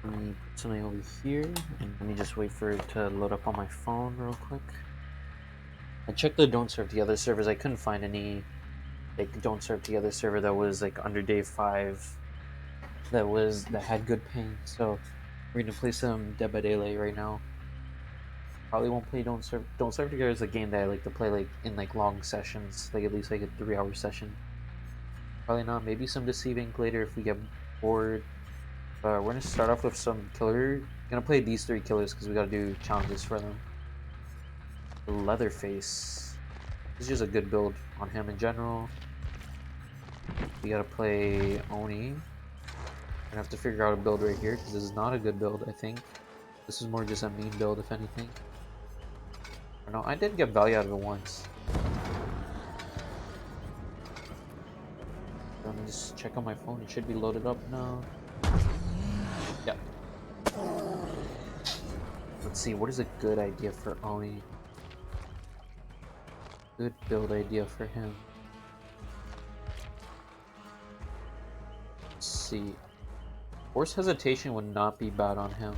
Let me put something over here, and let me just wait for it to load up on my phone real quick. I checked the don't serve the other servers. I couldn't find any like don't serve the other server that was like under day 5 that had good ping. So we're gonna play some Dead by Daylight right now. Probably won't play Don't Serve. Don't Serve Together is a game that I like to play like in like long sessions, like at least like a 3-hour session. Probably not. Maybe some Deceiving later if we get bored. We're gonna start off with some killer. Gonna play these 3 killers because we gotta do challenges for them. Leatherface. This is just a good build on him in general. We gotta play Oni. We're gonna have to figure out a build right here because this is not a good build. I think this is more just a mean build, if anything. I don't know. I did get value out of it once. Let me just check on my phone. It should be loaded up now. Yep. Let's see. What is a good idea for Oni? Good build idea for him. Let's see. Force hesitation would not be bad on him.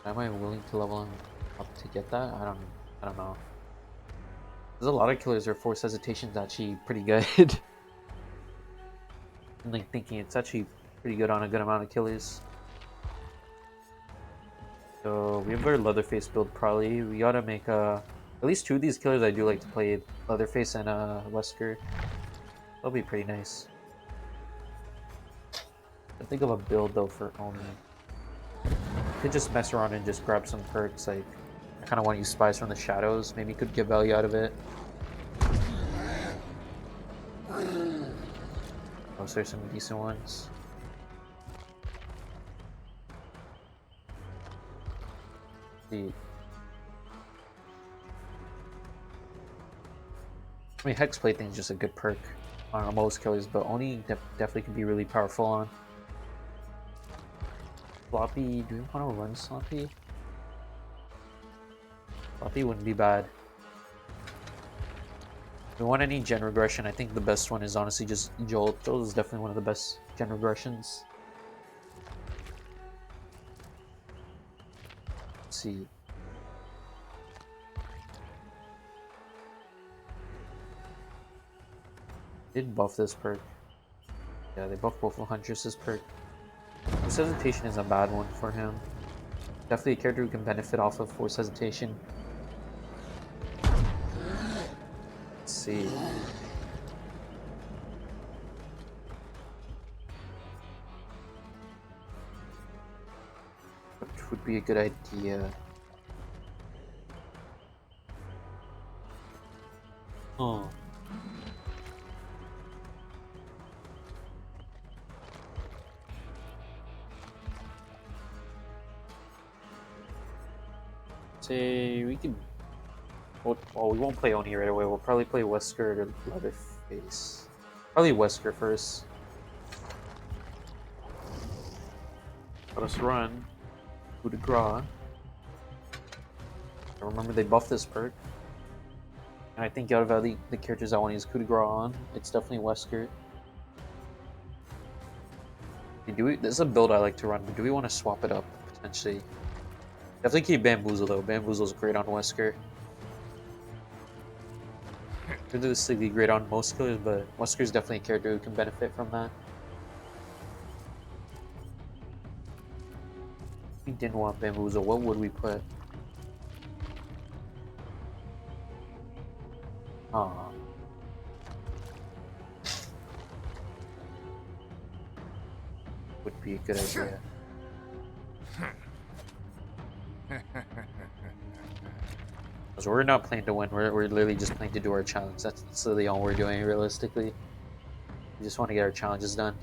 Am I willing to level him up to get that? I don't know. There's a lot of killers where force hesitation is actually pretty good. I'm like thinking it's actually pretty good on a good amount of killers. So we have our Leatherface build probably. We gotta make at least 2 of these killers I do like to play, Leatherface and Wesker. That'll be pretty nice. I think of a build though for Oni. Could just mess around and just grab some perks. Like I kind of want to use Spies from the Shadows. Maybe could get value out of it. Oh, so there's some decent ones. See. I mean, Hexblade thing is just a good perk on most killers, but Oni definitely can be really powerful on. Sloppy, do we want to run Sloppy? Sloppy wouldn't be bad. If we want any gen regression, I think the best one is honestly just Jolt. Jolt is definitely one of the best gen regressions. Let's see. Did buff this perk. Yeah, they buffed both of Huntress's perk. Force hesitation is a bad one for him. Definitely a character who can benefit off of force hesitation. Let's see. What would be a good idea? Oh. Say we could. Well, we won't play Oni right away. We'll probably play Wesker or Leatherface. Probably Wesker first. Let us run. Coup de grace. I remember they buffed this perk. And I think out of the characters I want to use coup de grace on, it's definitely Wesker. This is a build I like to run, but do we want to swap it up potentially? Definitely keep Bamboozle though. Bamboozle's great on Wesker. Realistically great on most killers, but Wesker's definitely a character who can benefit from that. If we didn't want Bamboozle, what would we put? Aw. Would be a good idea. Because we're not playing to win, we're literally just playing to do our challenge. That's literally all we're doing realistically. We just want to get our challenges done.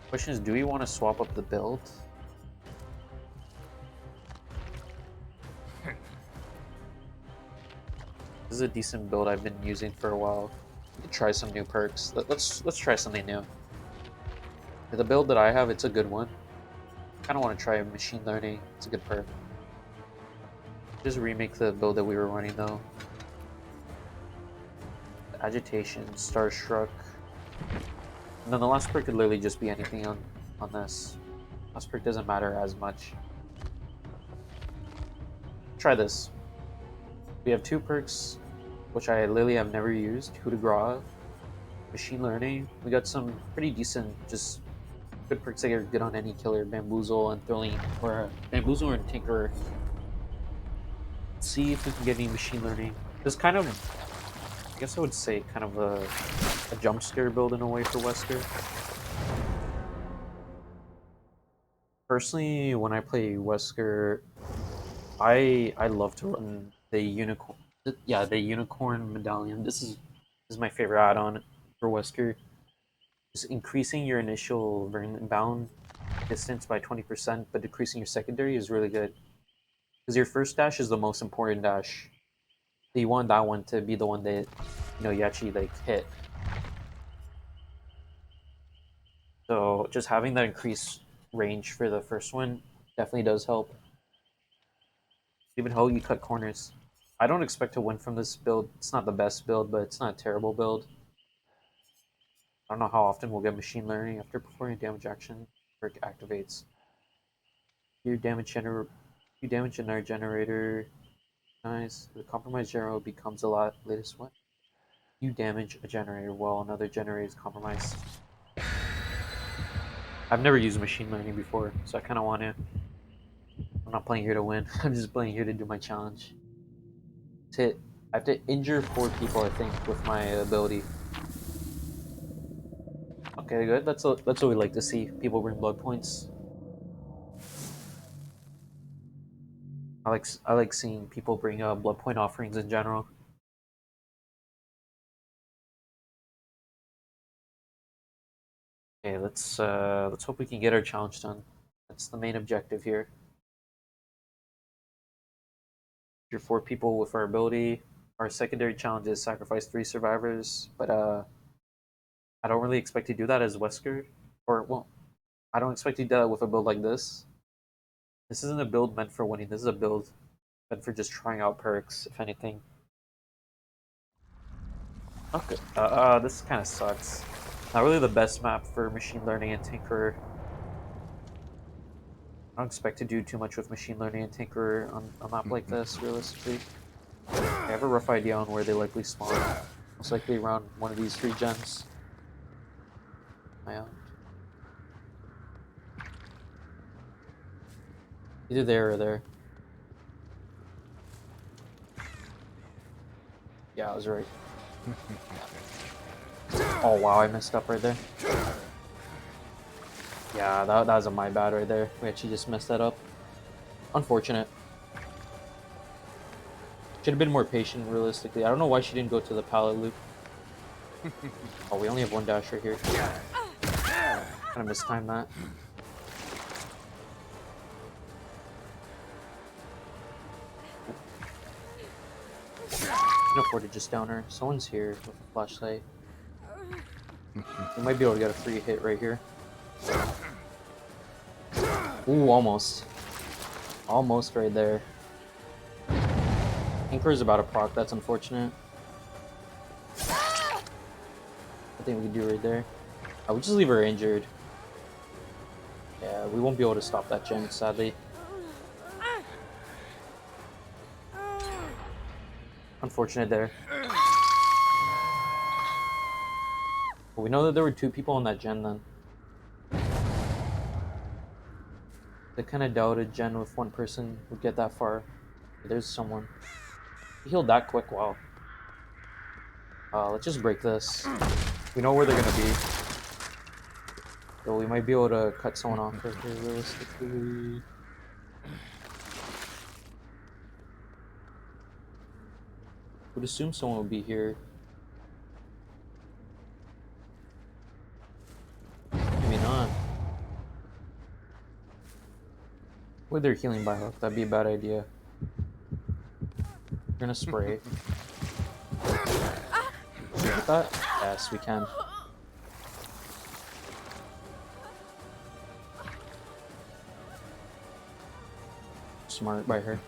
Question is, do we want to swap up the build? This is a decent build I've been using for a while. We could try some new perks. Let's try something new. The build that I have, it's a good one. I kind of want to try machine learning. It's a good perk. Just remake the build that we were running though. Agitation, Starstruck. And then the last perk could literally just be anything on this. Last perk doesn't matter as much. Try this. We have 2 perks, which I literally have never used. Coup de grace, Machine Learning. We got some pretty decent, just good perks that are good on any killer. Bamboozle and Thrilling, or Bamboozle and Tinkerer. Let's see if we can get any Machine Learning. This kind of, I guess I would say, kind of a jump scare build in a way for Wesker. Personally, when I play Wesker, I love to run the unicorn. Yeah, the unicorn medallion. This is my favorite add-on for Wesker. Just increasing your initial burn bound distance by 20%, but decreasing your secondary is really good. Because your first dash is the most important dash. So you want that one to be the one that you actually like hit. So just having that increased range for the first one definitely does help. Even how you cut corners. I don't expect to win from this build. It's not the best build, but it's not a terrible build. I don't know how often we'll get Machine Learning after performing damage action. Perk activates. Your damage in our generator. Nice. The compromised generator becomes a lot. Latest one. You damage a generator while another generator is compromised. I've never used Machine Learning before, so I kind of want to. I'm not playing here to win. I'm just playing here to do my challenge. I have to injure 4 people, I think, with my ability. Okay, good. That's what we like to see. People bring blood points. I like seeing people bring blood point offerings in general. Okay, let's hope we can get our challenge done. That's the main objective here. Injure 4 people with our ability. Our secondary challenge is sacrifice 3 survivors, but I don't really expect to do that as Wesker. Or well, I don't expect to do that with a build like this. This isn't a build meant for winning. This is a build meant for just trying out perks, if anything. Okay. This kind of sucks. Not really the best map for Machine Learning and Tinkerer. I don't expect to do too much with Machine Learning and Tinkerer on a map like this, realistically. I have a rough idea on where they likely spawn. Most likely around one of these 3 gens. Either there or there. Yeah, I was right. Oh wow, I messed up right there. Yeah, that was my bad right there. We actually just messed that up. Unfortunate. Should have been more patient, realistically. I don't know why she didn't go to the pallet loop. Oh, we only have 1 dash right here. Kind of mistimed that. I can afford to just down her. Someone's here with a flashlight. We might be able to get a free hit right here. Ooh, almost. Almost right there. Anchor's about to proc, that's unfortunate. I think we can do right there. I would just leave her injured. Yeah, we won't be able to stop that gen, sadly. Unfortunate there. But we know that there were 2 people on that gen then. They kind of doubted gen with 1 person would get that far. There's someone. He healed that quick, wow. Let's just break this. We know where they're gonna be. So we might be able to cut someone off right here, realistically. Would assume someone would be here. Maybe not. With their healing by hook, that'd be a bad idea. We're gonna spray. With that? Yes, we can. Smart by her.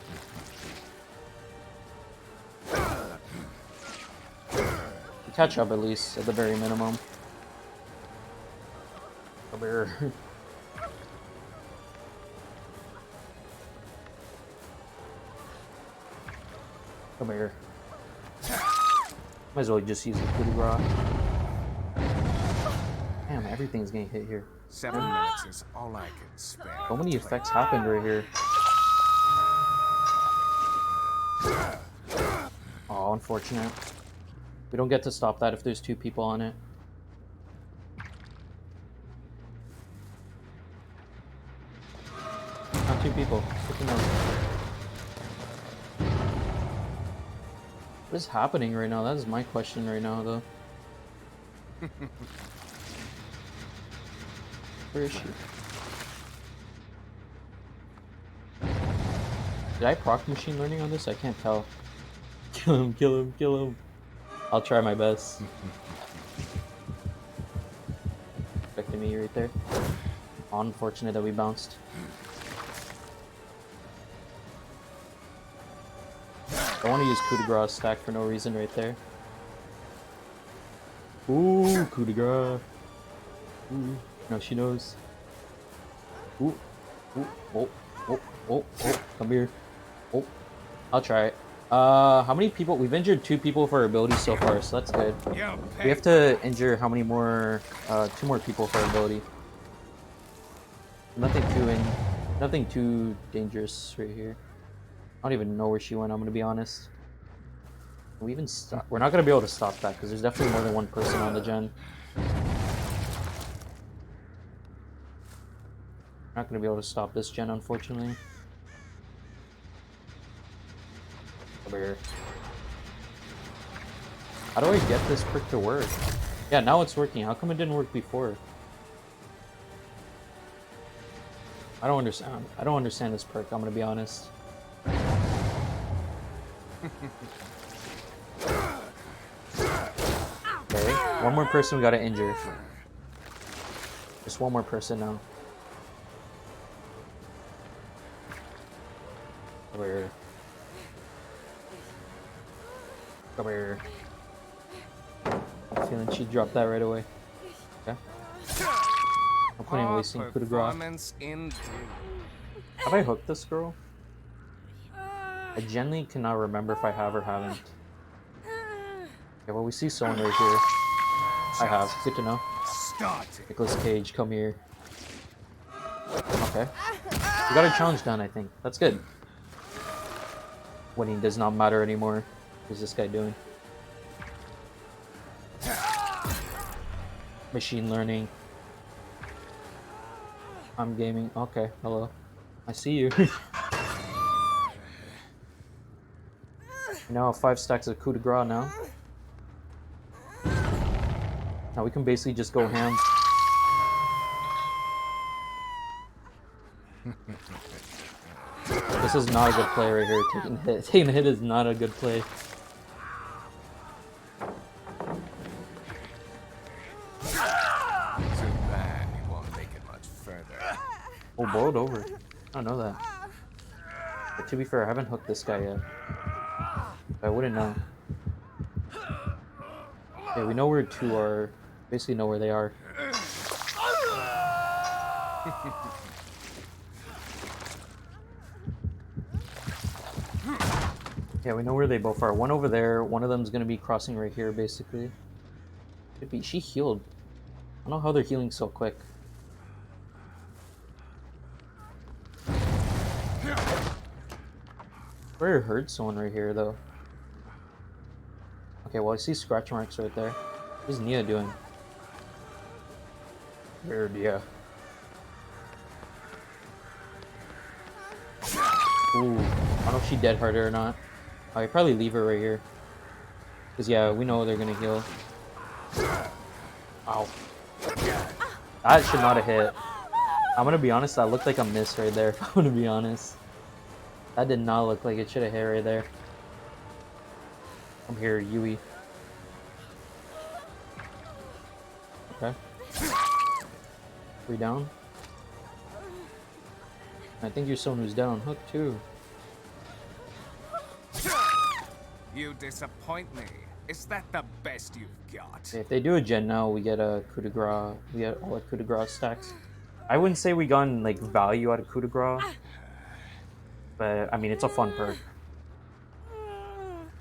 Catch up at least, at the very minimum. Come here. Come here. Might as well just use the coup de grace. Damn, everything's getting hit here. 7 minutes is all I can spare. So many effects happened right here. Oh, unfortunate. We don't get to stop that if there's 2 people on it. Not 2 people. Good to know. What is happening right now? That is my question right now, though. Where is she? Did I proc machine learning on this? I can't tell. Kill him, kill him, kill him. I'll try my best. Expecting me right there. Unfortunate that we bounced. I want to use coup de grace stack for no reason right there. Ooh, coup de grace. Ooh. No, she knows. Ooh, ooh, oh, oh, oh, oh, come here. Oh, I'll try it. How many people? We've injured 2 people for our ability so far, so that's good. We have to injure how many more? 2 more people for our ability. Nothing too dangerous right here. I don't even know where she went. I'm gonna be honest. Can we even stop? We're not gonna be able to stop that because there's definitely more than 1 person on the gen. Not gonna be able to stop this gen, unfortunately. Over here. How do I get this perk to work? Yeah, now it's working. How come it didn't work before? I don't understand. I don't understand this perk. I'm gonna be honest. Okay, 1 more person we gotta injure. Just 1 more person now. Over here. Come here. I'm feeling she dropped that right away. Okay. No point in wasting coup de grace. Have I hooked this girl? I genuinely cannot remember if I have or haven't. Okay, well we see someone right here. I have. Good to know. Nicolas Cage, come here. Okay. We got a challenge done, I think. That's good. Winning does not matter anymore. What's this guy doing? Machine learning. I'm gaming. Okay, hello. I see you. Now 5 stacks of coup de grace now. Now we can basically just go ham. This is not a good play right here. Taking a hit is not a good play. Too bad we won't make it much further. Oh, boiled over. I don't know that. But to be fair, I haven't hooked this guy yet. I wouldn't know. Okay, we know where 2 are. Basically know where they are. Yeah, we know where they both are. 1 over there. 1 of them's gonna be crossing right here, basically. Could be. She healed. I don't know how they're healing so quick. Where hurt someone right here, though. Okay, well I see scratch marks right there. What's Nia doing? Weird, yeah. Ooh, I don't know if she dead hard or not. I could probably leave her right here. Cause yeah, we know they're gonna heal. Ow. That should not have hit. I'm gonna be honest, that looked like a miss right there. I'm gonna be honest. That did not look like it should have hit right there. I'm here, Yui. Okay. 3 down. I think you're someone who's down. Hook too. You disappoint me. Is that the best you've got? If they do a gen now, we get a coup de grace. We get all the coup de grace stacks. I wouldn't say we gotten like value out of coup de grace, but I mean it's a fun perk.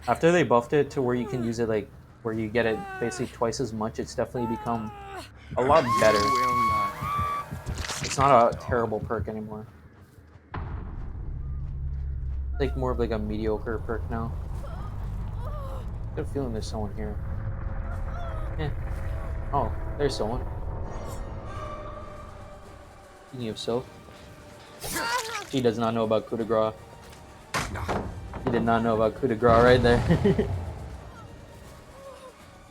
After they buffed it to where you can use it like where you get it basically twice as much, it's definitely become a lot better. It's not a terrible perk anymore. It's like more of like a mediocre perk now. I got a feeling there's someone here. Yeah. Oh, there's someone. Speaking of Sylph, she does not know about coup de grace. He did not know about coup de grace right there.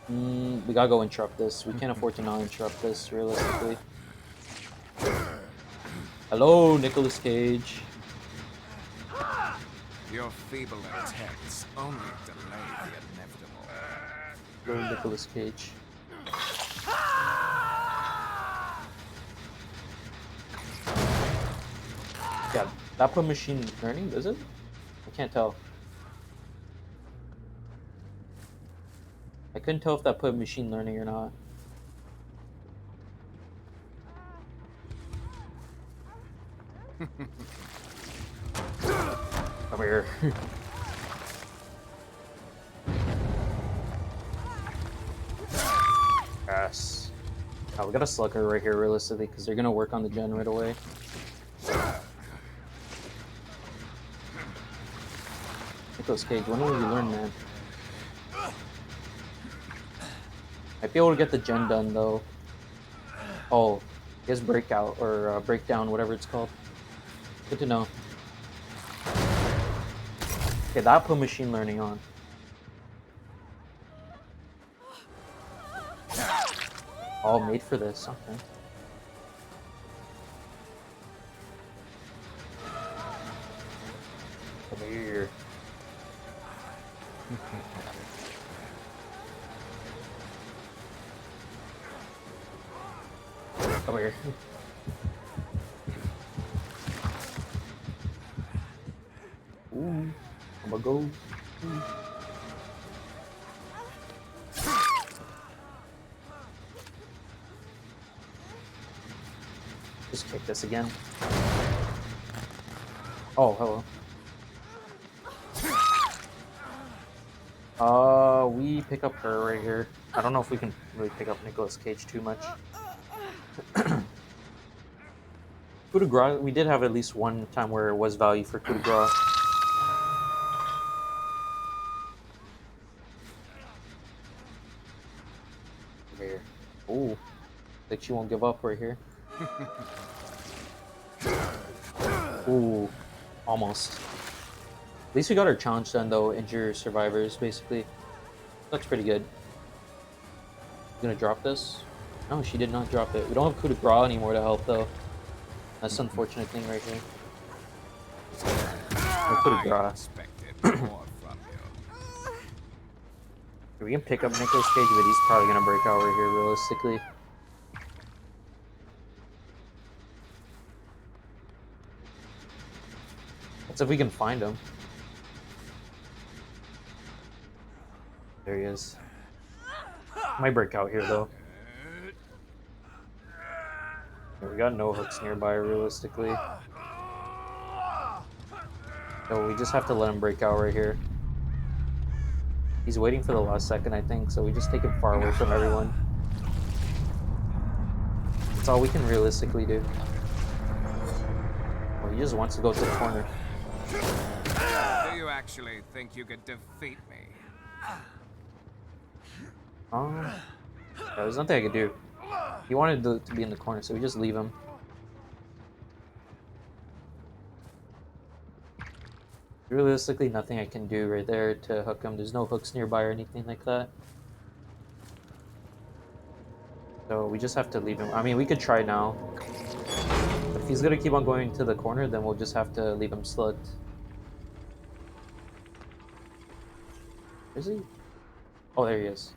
We gotta go interrupt this. We can't afford to not interrupt this, realistically. Hello, Nicolas Cage. Your feeble attempts only delay the inevitable. Hello, Nicolas Cage. Yeah, that put machine learning, does it? I can't tell. I couldn't tell if that put machine learning or not. Come here. Yes. Oh, we got a slugger right here, realistically, because they're gonna work on the gen right away. Nicolas Cage, when will you learn, man? Might be able to get the gen done, though. Oh, he has breakout, or breakdown, whatever it's called. Good to know. Okay, that put machine learning on. All made for this, okay. Come here. Come here. Ooh, I'm gonna go. Ooh. Just kick this again. Oh, hello. We pick up her right here. I don't know if we can really pick up Nicolas Cage too much. Coup de grace, we did have at least one time where it was value for coup de grace. Here. Ooh. Like she won't give up right here. Ooh. Almost. At least we got our challenge done though, injure survivors, basically. That's pretty good. Gonna drop this? No, she did not drop it. We don't have coup de grace anymore to help though. That's the unfortunate thing right here. No coup de grace. We can pick up Nicolas Cage, but he's probably gonna break out right here, realistically. That's if we can find him. There he is. Might break out here though. Yeah, we got no hooks nearby, realistically. So we just have to let him break out right here. He's waiting for the last second, I think, so we just take him far away from everyone. That's all we can realistically do. Oh, he just wants to go to the corner. Do you actually think you could defeat me? There's nothing I could do. He wanted to be in the corner, so we just leave him. Realistically, nothing I can do right there to hook him. There's no hooks nearby or anything like that. So we just have to leave him. I mean, we could try now. But if he's gonna keep on going to the corner, then we'll just have to leave him slugged. Is he? Oh, there he is.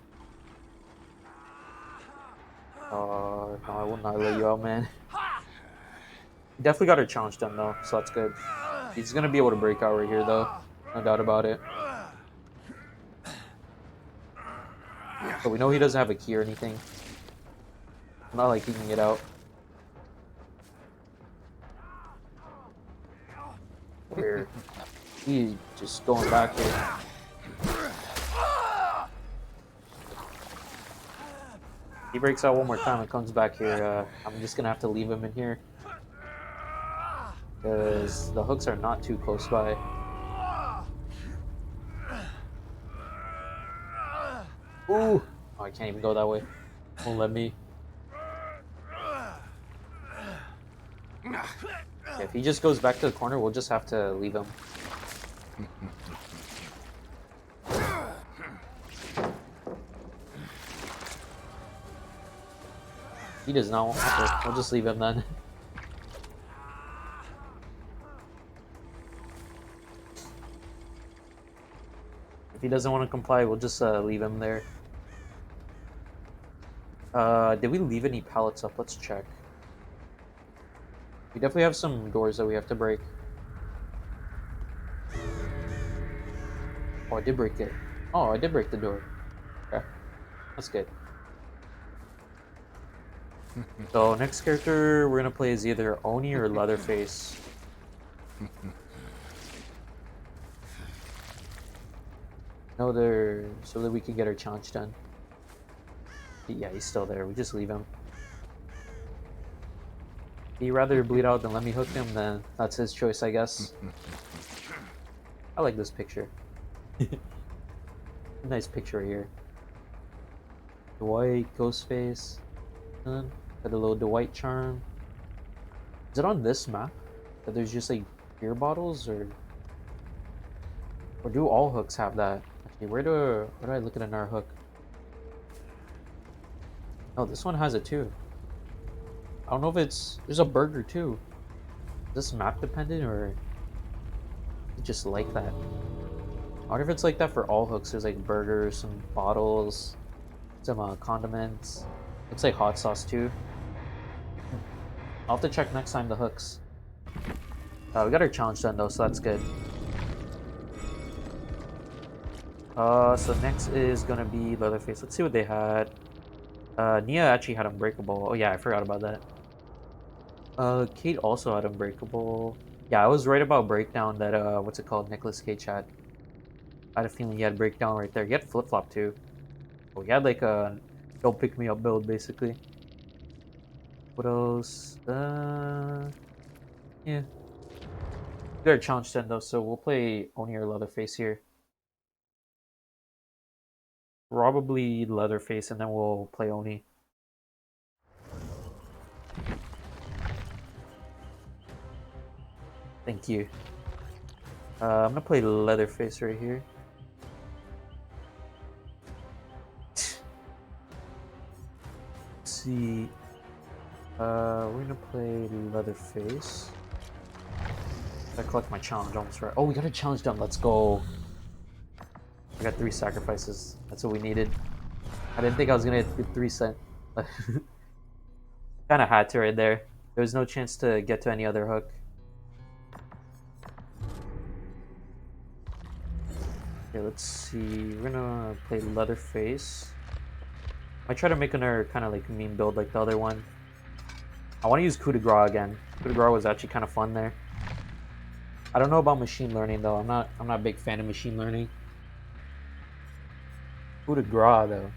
No, I will not let you out, man. Definitely got our challenge done, though, so that's good. He's gonna be able to break out right here, though. No doubt about it. But we know he doesn't have a key or anything. Not like he can get out. Where he's just going back here. He breaks out one more time and comes back here. I'm just gonna have to leave him in here because the hooks are not too close by. Ooh! Oh, I can't even go that way. Won't let me. Okay, if he just goes back to the corner, we'll just have to leave him. He does not want to. We'll just leave him then. If he doesn't want to comply, we'll just leave him there. Did we leave any pallets up? Let's check. We definitely have some doors that we have to break. Oh, I did break it. Oh, I did break the door. Okay. That's good. So, next character we're gonna play is either Oni or Leatherface. No, they're so that we can get our challenge done. Yeah, he's still there. We just leave him. If he'd rather bleed out than let me hook him, then that's his choice, I guess. I like this picture. Nice picture here. Dwight, Ghostface, got a little Dwight charm. Is it on this map that there's just like beer bottles, or do all hooks have that? Actually, where do I look at another hook? Oh, this one has it too. I don't know if there's a burger too. Is this map dependent or just like that? I wonder if it's like that for all hooks. There's like burgers, some bottles, some condiments. Looks like hot sauce too. I'll have to check next time the hooks. We got our challenge done though, so that's good. So next is gonna be Leatherface. Let's see what they had. Nia actually had Unbreakable. Oh yeah, I forgot about that. Kate also had Unbreakable. Yeah, I was right about Breakdown that, what's it called, Nicolas Cage had. I had a feeling he had Breakdown right there. He had Flip-Flop too. Oh, he had like a don't pick me up build basically. What else? Yeah. We got a challenge 10 though, so we'll play Oni or Leatherface here. Probably Leatherface and then we'll play Oni. Thank you. I'm gonna play Leatherface right here. Let's see. We're gonna play Leatherface. I collect my challenge almost right. Oh, we got a challenge done. Let's go. I got 3 sacrifices. That's what we needed. I didn't think I was gonna get 3 cent. Kind of had to right there. There was no chance to get to any other hook. Okay, let's see. We're gonna play Leatherface. I try to make another kind of like meme build like the other one. I want to use coup de grace again. Coup de grace was actually kind of fun there. I don't know about machine learning though. I'm not a big fan of machine learning. Coup de grace though.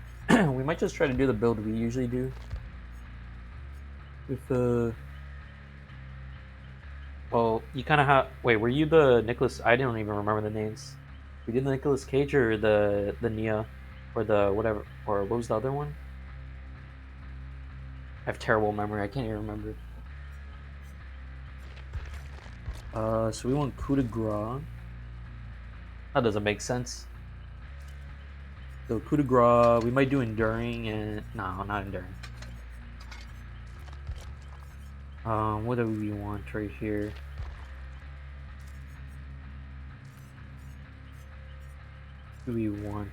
We might just try to do the build we usually do. With well, you kind of have. Wait, were you the Nicholas? I don't even remember the names. We did the Nicolas Cage or the Nia, or the whatever, or what was the other one? I have terrible memory. I can't even remember. So we want coup de grace. That doesn't make sense. So coup de grace, we might do enduring and no, not enduring. What do we want right here? What do we want?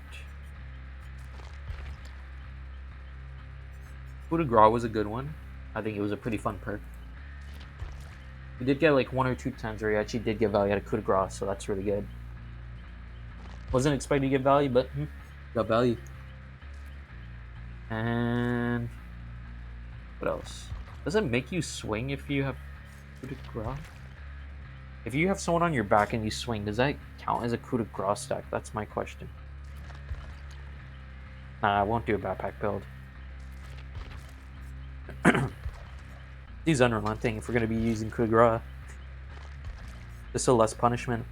Coup de grace was a good one. I think it was a pretty fun perk. We did get like 1 or 2 times where he actually did get value out of coup de grace, so that's really good. Wasn't expecting to get value, but got value. And what else? Does it make you swing if you have coup de grace? If you have someone on your back and you swing, does that count as a coup de grace stack? That's my question. Nah, I won't do a backpack build. He's unrelenting if we're going to be using coup de grace. Just a less punishment.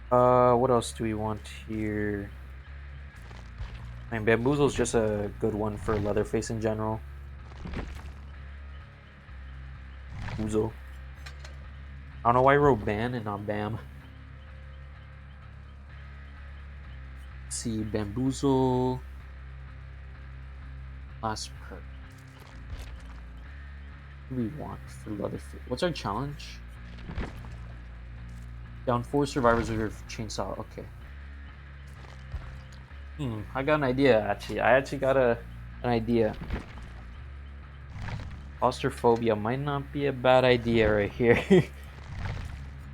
What else do we want here? And Bamboozle's just a good one for Leatherface in general. Boozle. I don't know why I wrote Ban and not Bam. Let's see, Bamboozle. Last perk. What do we want for Leatherface? What's our challenge? Down 4 survivors with your chainsaw. Okay. I got an idea actually. I actually got an idea. Claustrophobia might not be a bad idea right here.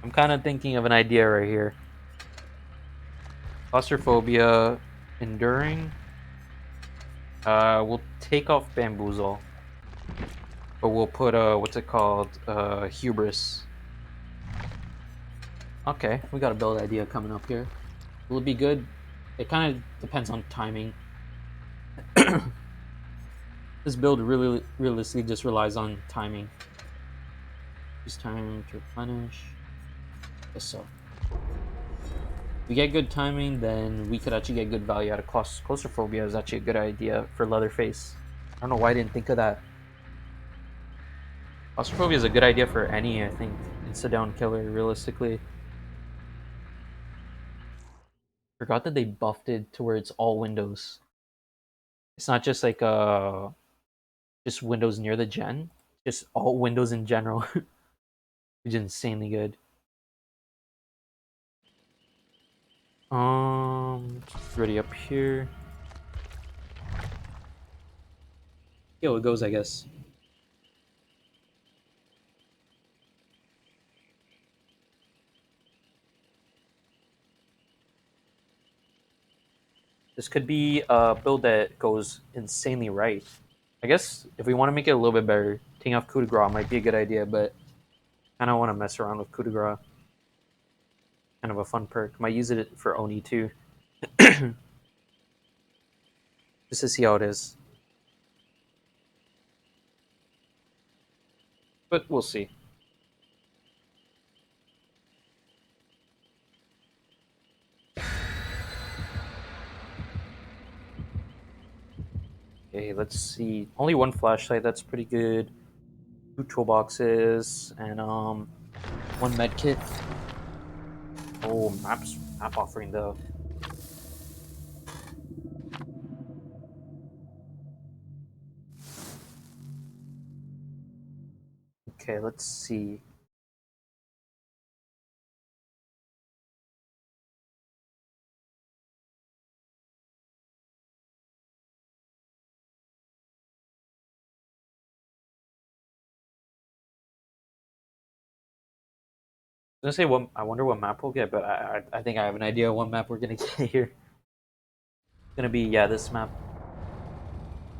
I'm kind of thinking of an idea right here. Claustrophobia, enduring. We'll take off bamboozle, but we'll put what's it called? Hubris. Okay, we got a build idea coming up here. Will it be good? It kind of depends on timing. This build really realistically just relies on timing. Use time to replenish. Guess so. If we get good timing, then we could actually get good value out of claustrophobia. Is actually a good idea for Leatherface. I don't know why I didn't think of that. Claustrophobia is a good idea for any, I think, insta-down killer, realistically. Forgot that they buffed it to where it's all windows. It's not just like just windows near the gen, just all windows in general. Which is insanely good. Ready up here. See how it goes, I guess. This could be a build that goes insanely right. I guess if we want to make it a little bit better, taking off coup de grace might be a good idea, but I kind of want to mess around with coup de grace. Kind of a fun perk. Might use it for Oni too. Just to see how it is. But we'll see. Okay, let's see. Only one flashlight, that's pretty good. 2 toolboxes, and one med kit. Oh, map offering though. Okay, let's see. I was gonna say what I wonder what map we'll get, but I think I have an idea what map we're gonna get here. It's gonna be, yeah, this map.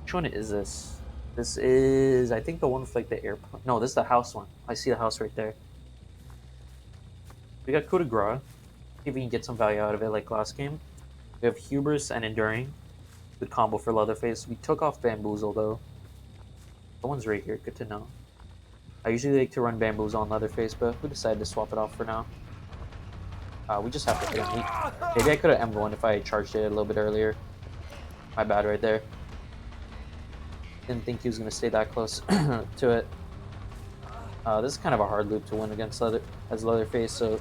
Which one is this? This is, I think, the one with like the airplane. No, this is the house one. I see the house right there. We got coup de grace. See if we can get some value out of it like last game. We have hubris and enduring. Good combo for Leatherface. We took off bamboozle though. The one's right here. Good to know. I usually like to run bamboozle on Leatherface, but we decided to swap it off for now. We just have to hit him. Maybe I could have M1 if I charged it a little bit earlier. My bad right there. Didn't think he was going to stay that close to it. This is kind of a hard loop to win against Leatherface, so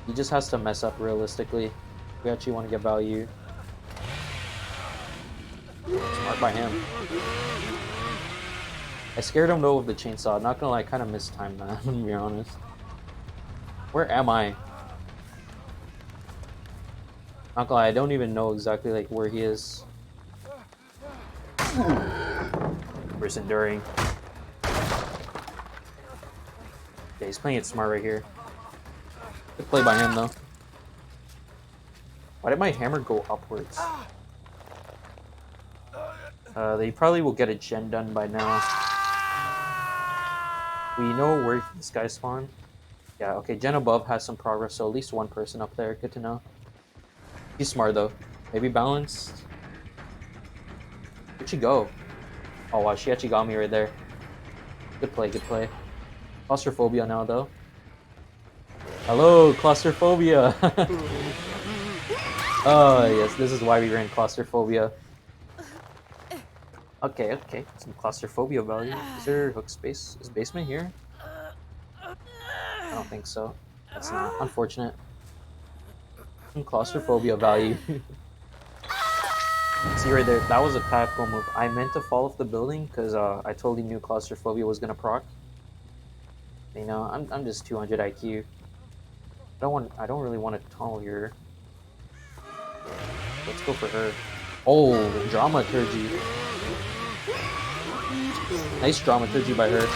he just has to mess up realistically. We actually want to get value. Smart by him. I scared him though with the chainsaw. Not gonna lie, I kind of mistimed that, to be honest. Where am I? Not gonna lie, I don't even know exactly like where he is. Where's enduring? Okay, he's playing it smart right here. Good play by him though. Why did my hammer go upwards? They probably will get a gen done by now. We know where this guy spawned. Yeah, okay, gen above has some progress, so at least one person up there. Good to know. He's smart though. Maybe balanced. Where'd she go? Oh wow, she actually got me right there. Good play, good play. Claustrophobia now though. Hello, claustrophobia. Oh yes, this is why we ran claustrophobia. Okay, okay, some claustrophobia value. Is there hook space? Is basement here? I don't think so. That's not unfortunate. Some claustrophobia value. See right there, that was a tactical move. I meant to fall off the building because I totally knew claustrophobia was gonna proc. You know, I'm just 200 IQ. I don't really want to tunnel here. Let's go for her. Oh, dramaturgy. Nice dramaturgy by her.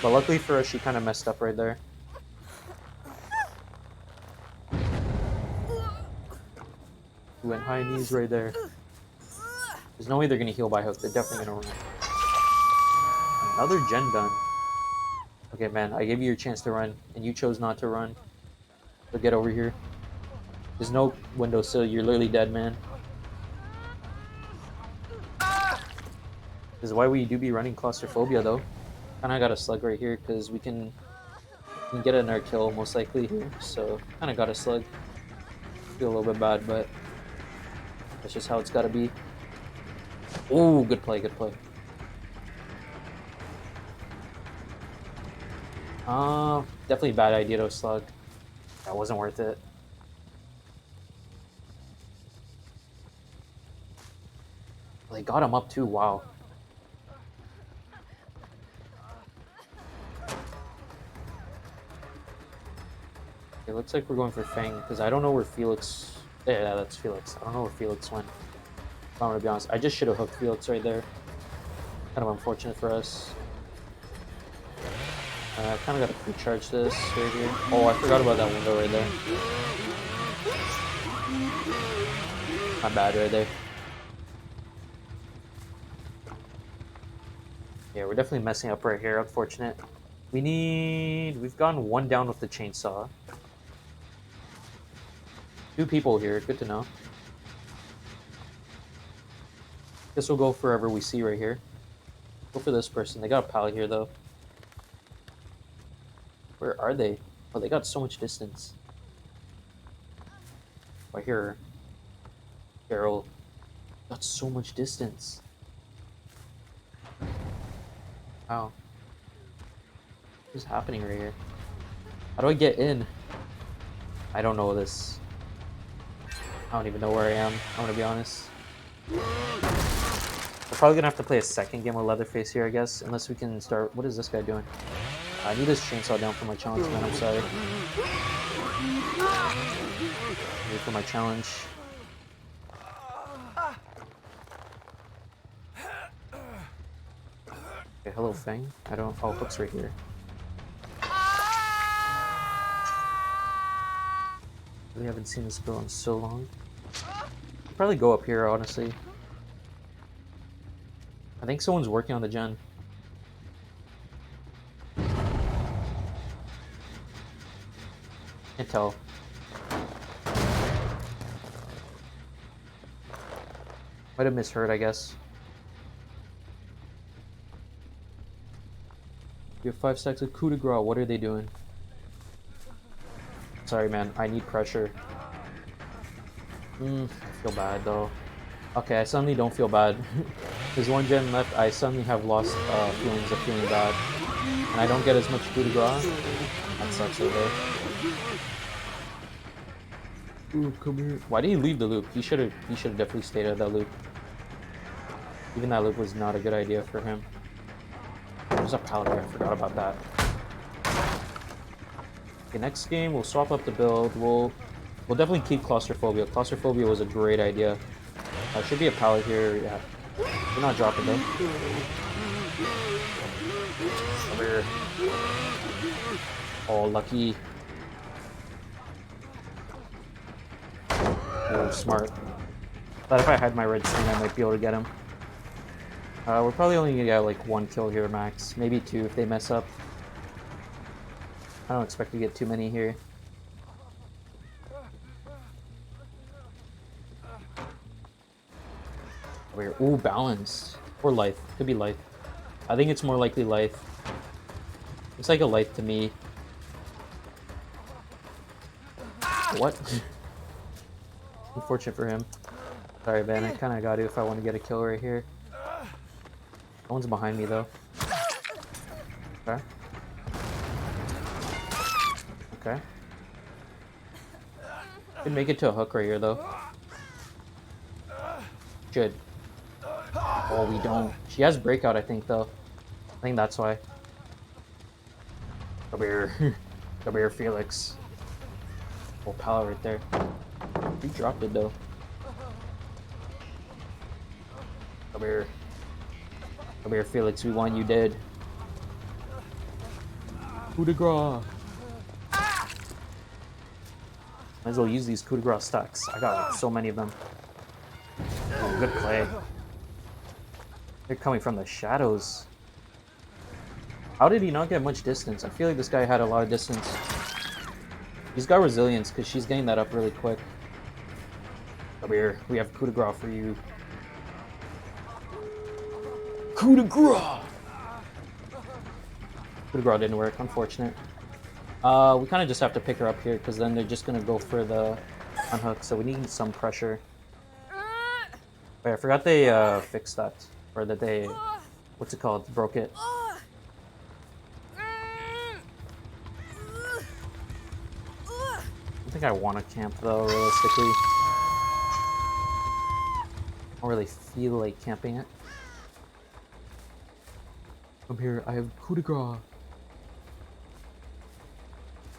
But luckily for us, she kind of messed up right there. She went high knees right there. There's no way they're gonna heal by hook. They're definitely gonna run. Another gen done. Okay, man, I gave you your chance to run, and you chose not to run. So get over here. There's no windowsill. You're literally dead, man. This is why we do be running claustrophobia, though. Kinda got a slug right here, because we can get another kill, most likely, here. So, kinda got a slug. Feel a little bit bad, but that's just how it's gotta be. Oh, good play, good play. Definitely a bad idea to slug. That wasn't worth it. They got him up too, wow. It looks like we're going for Fang, because I don't know where Felix... Yeah, that's Felix. I don't know where Felix went. If I'm gonna be honest. I just should have hooked Felix right there. Kind of unfortunate for us. I kind of got to recharge this right here. Oh, I forgot about that window right there. My bad right there. Yeah, we're definitely messing up right here. Unfortunate. We've gone one down with the chainsaw. 2 people here. Good to know. Guess we'll go for whoever we see right here. Go for this person. They got a pallet here though. Where are they? Oh, they got so much distance. Oh, I hear her. Carol. Got so much distance. Wow. What is happening right here? How do I get in? I don't know this. I don't even know where I am. I'm gonna be honest. We're probably gonna have to play a second game of Leatherface here, I guess. Unless we can start... What is this guy doing? I need this chainsaw down for my challenge, man. I'm sorry. Wait for my challenge. Okay, hello, Fang. I don't... Oh, Hook's right here. Really haven't seen this girl in so long. I'll probably go up here, honestly. I think someone's working on the gen. Can't tell. Might have misheard, I guess. You have 5 stacks of coup de grace. What are they doing? Sorry, man. I need pressure. I feel bad, though. Okay, I suddenly don't feel bad. There's 1 gen left. I suddenly have lost feelings of feeling bad. And I don't get as much coup de grace. That sucks right there. Ooh, come here. Why did he leave the loop? He should have definitely stayed at that loop. Even that loop was not a good idea for him. There's a powder, I forgot about that. Okay, next game we'll swap up the build. We'll definitely keep claustrophobia. Claustrophobia was a great idea. Should be a pallet here, yeah. We're not dropping though. Over here. Oh, lucky. Oh, smart. But if I had my red sling, I might be able to get him. We're probably only gonna get like 1 kill here max, maybe 2 if they mess up. I don't expect to get too many here. Over here. Ooh, balanced. Or life. Could be life. I think it's more likely life. Looks like a life to me. What? Unfortunate for him. Sorry, man. I kind of got to if I want to get a kill right here. No one's behind me, though. Okay. Okay. Could make it to a hook right here, though. Should. Oh, we don't. She has breakout, I think, though. I think that's why. Come here. Come here, Felix. Oh, pal right there. He dropped it, though. Come here. Come here, Felix. We want you dead. Coup de grace. Might as well use these coup de grace stacks. I got like so many of them. Oh, good play. They're coming from the shadows. How did he not get much distance? I feel like this guy had a lot of distance. He's got resilience because she's getting that up really quick. Come here. We have coup de grace for you. Coup de grace! Coup de grace didn't work. Unfortunate. We kind of just have to pick her up here because then they're just going to go for the unhook. So we need some pressure. Wait, I forgot they fixed that. Or that they... What's it called? Broke it. I think I want to camp though, realistically. I don't really feel like camping it. Come here, I have coup de grace.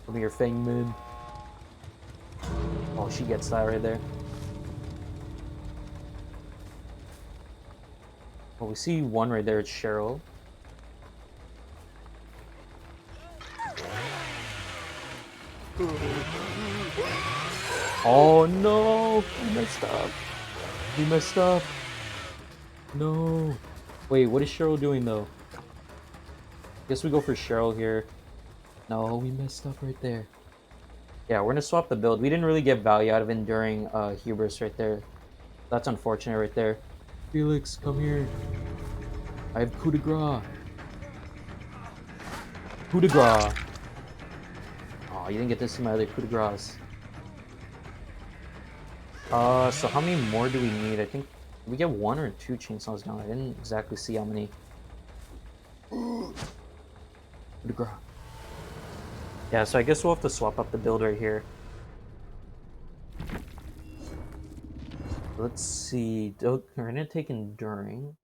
Come here, Fangman. Oh, she gets that right there. Well, we see one right there, it's Cheryl. Oh no! We messed up. We messed up. No. Wait, what is Cheryl doing though? Guess we go for Cheryl here. No, we messed up right there. Yeah, we're gonna swap the build. We didn't really get value out of enduring hubris right there. That's unfortunate right there. Felix, come here. I have coup de grace. Coup de grace. Oh, you didn't get to see my other coup de grace. So how many more do we need? I think we get 1 or 2 chainsaws down. I didn't exactly see how many. Coup de grace. Yeah, so I guess we'll have to swap up the build right here. Let's see. We're gonna take enduring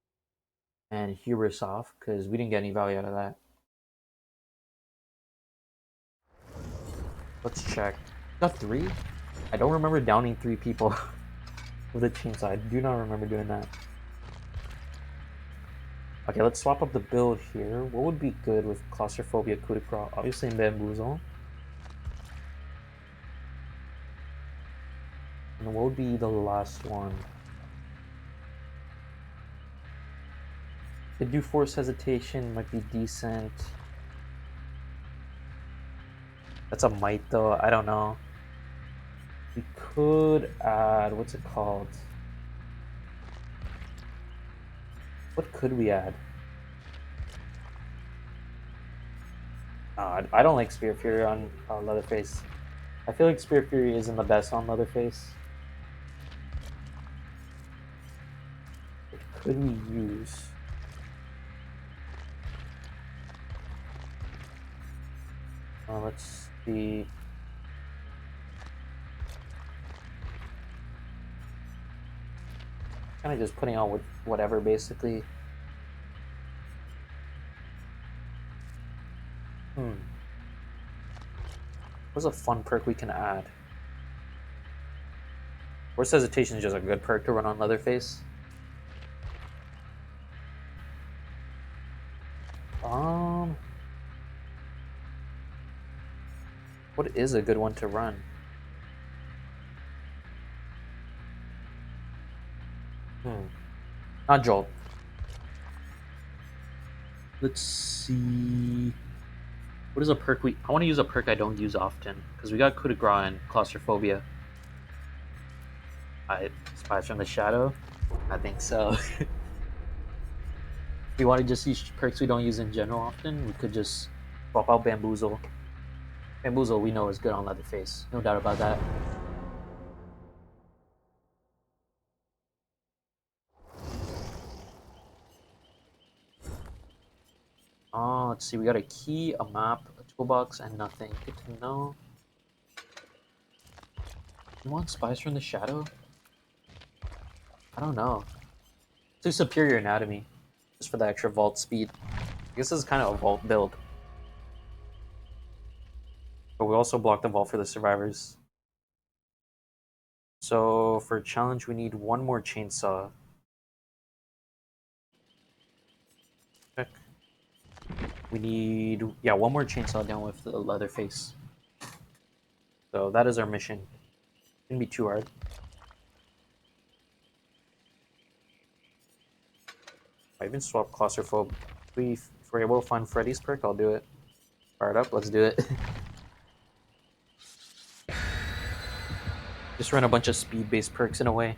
and hubris off because we didn't get any value out of that. Let's check. Got 3? I don't remember downing 3 people with a chainsaw. I do not remember doing that. Okay, let's swap up the build here. What would be good with claustrophobia, coup de grace? Obviously bamboozle. And what would be the last one? Could do force hesitation, might be decent. That's a might though, I don't know. We could add, what's it called? What could we add? I don't like Spear Fury on Leatherface. I feel like Spear Fury isn't the best on Leatherface. What could we use? Let's see. Kind of just putting on with whatever, basically. What's a fun perk we can add? Force hesitation is just a good perk to run on Leatherface. What is a good one to run? Hmm. Not Jolt. Let's see. What is a perk I want to use a perk I don't use often because we got coup de grace and claustrophobia. I Spies from the Shadow. I think so. If we want to just use perks we don't use in general often, we could just swap out bamboozle. Bamboozle we know is good on Leatherface, no doubt about that. Oh, let's see. We got a key, a map, a toolbox, and nothing. Good to know. You want Spies from the Shadow? I don't know. Let's do Superior Anatomy, just for the extra vault speed. I guess this is kind of a vault build. But we also block the vault for the survivors. So for challenge, we need one more chainsaw. Check. We need, yeah, one more chainsaw down with the Leatherface. So that is our mission. Shouldn't be too hard. I even swap claustrophobe. If we're able to find Freddy's perk, I'll do it. Fire it up, let's do it. Just run a bunch of speed-based perks in a way.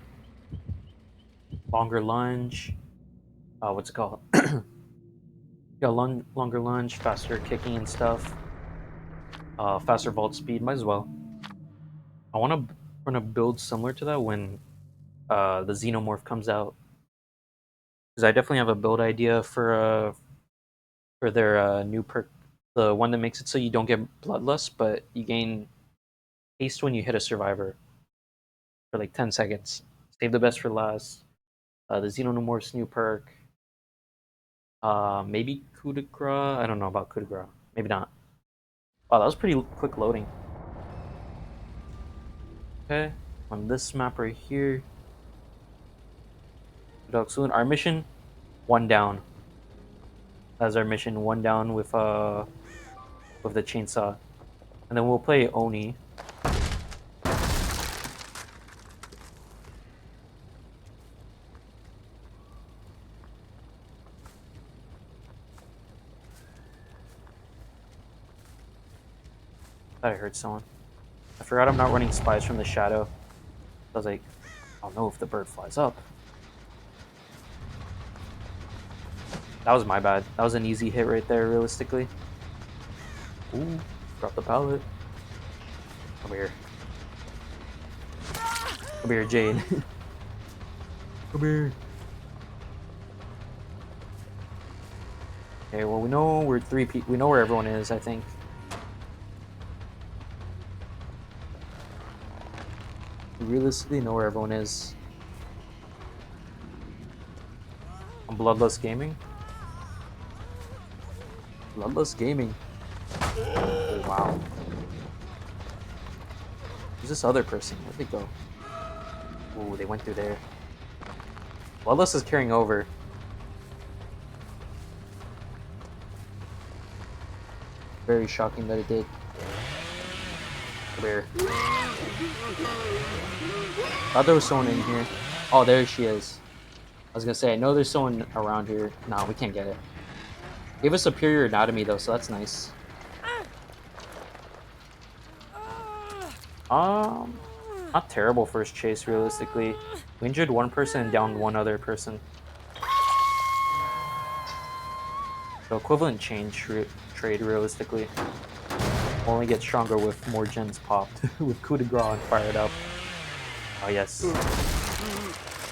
Longer lunge. What's it called? Yeah, longer lunge, faster kicking and stuff. Faster vault speed, might as well. I want to run a build similar to that when the Xenomorph comes out. Because I definitely have a build idea for their new perk. The one that makes it so you don't get bloodlust, but you gain haste when you hit a survivor for like 10 seconds. Save the best for last. The Xenomorph's new perk. Maybe coup de grace. I don't know about coup de grace. Maybe not. Wow, that was pretty quick loading. Okay, on this map right here. Dog Saloon. Our mission, one down. That's our mission, one down with the chainsaw. And then we'll play Oni. Thought I heard someone. I forgot I'm not running Spies from the Shadow. I was like, I don't know if the bird flies up. That was my bad. That was an easy hit right there, realistically. Ooh, drop the pallet. Come here. Come here, Jade. Come here. Okay, well we know we're three people. We know where everyone is, I think. We realistically know where everyone is. On Bloodlust Gaming? Bloodlust Gaming. Oh, wow. Who's this other person? Where'd they go? Ooh, they went through there. Bloodlust is carrying over. Very shocking that it did. Come here. Thought there was someone in here. Oh, there she is. I was gonna say, I know there's someone around here. Nah, we can't get it. Gave us superior anatomy though, so that's nice. Not terrible first chase realistically. We injured one person and downed one other person. So equivalent trade realistically. Only get stronger with more gens popped. With coup de grace and fired up. Oh yes.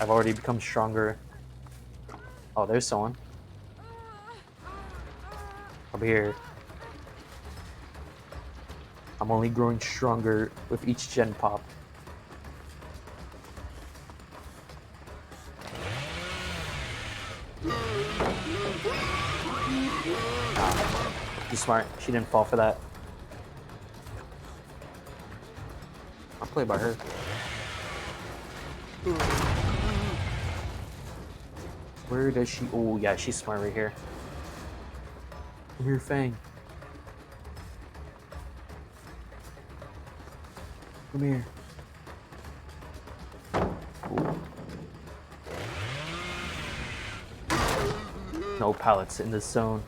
I've already become stronger. Oh, there's someone. Over here. I'm only growing stronger with each gen pop. She's smart. She didn't fall for that. I'll play by her. Where does she? Oh yeah, she's smart right here. Come here, Fang. Come here. Ooh. No pallets in this zone.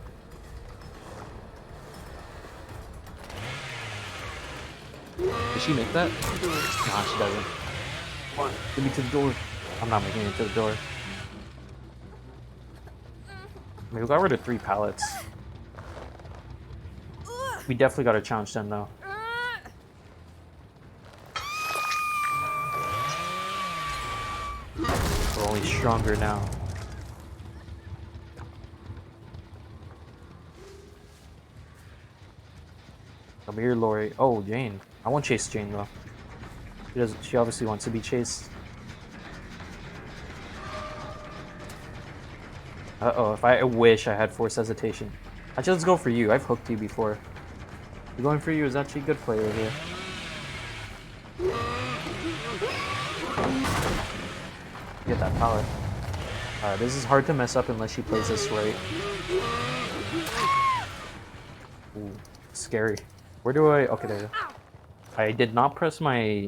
Does she make that? Nah, she doesn't. Come on, get me to the door. I'm not making it to the door. I mean, we got rid of 3 pallets. We definitely got to challenge them though. We're only stronger now. Come here, Lori. Oh, Jane. I won't chase Jane though. She doesn't. She obviously wants to be chased. Uh-oh, if I wish I had forced hesitation. Actually, let's go for you. I've hooked you before. Going for you is actually a good play right here. Get that pallet. This is hard to mess up unless she plays this right. Ooh, scary. Where do I... Okay, there you go. I did not press my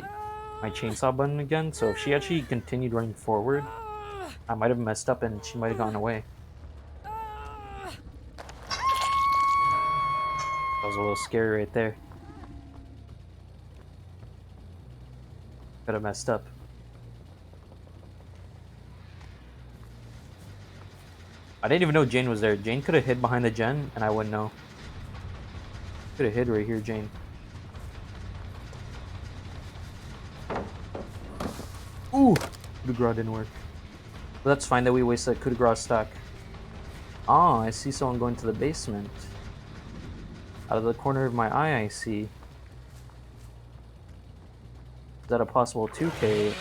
chainsaw button again, so if she actually continued running forward, I might have messed up and she might have gone away. That was a little scary right there. Could have messed up. I didn't even know Jane was there. Jane could have hid behind the gen and I wouldn't know. Could have hid right here, Jane. Ooh! Coup de grace didn't work. But that's fine that we wasted a coup de grace stack. Ah, I see someone going to the basement. Out of the corner of my eye, I see. Is that a possible 2K?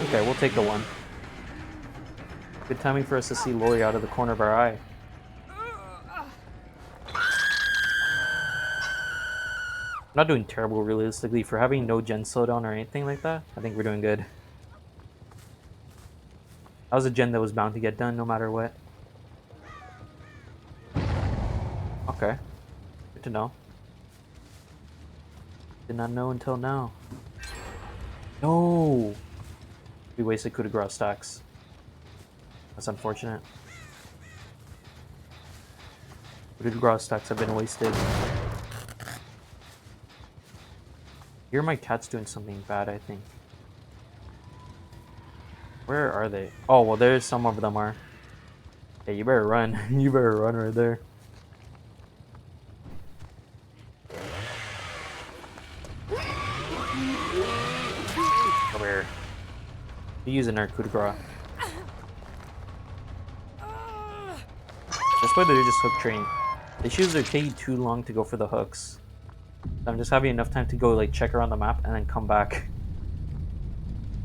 Okay, we'll take the 1. Good timing for us to see Lori out of the corner of our eye. I'm not doing terrible realistically for having no gen slowdown or anything like that. I think we're doing good. That was a gen that was bound to get done no matter what. Okay. Good to know. Did not know until now. No! We wasted coup de grace stacks. That's unfortunate. Coup de grace stacks have been wasted. Here my cat's doing something bad, I think. Where are they? Oh, well, there's some of them are. Hey, you better run. You better run right there. Come here. You're using our coup de grace. That's why they're just hook training. The issues are taking too long to go for the hooks. I'm just having enough time to go like check around the map and then come back.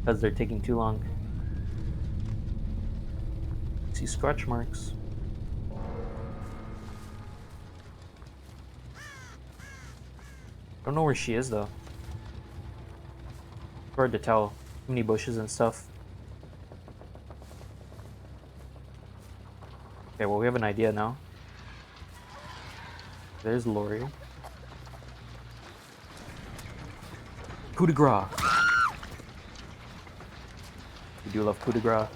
Because they're taking too long. See scratch marks. Don't know where she is though. Hard to tell. Too many bushes and stuff. Okay, well we have an idea now. There's Lori. Coup de grace. We do love coup de grace.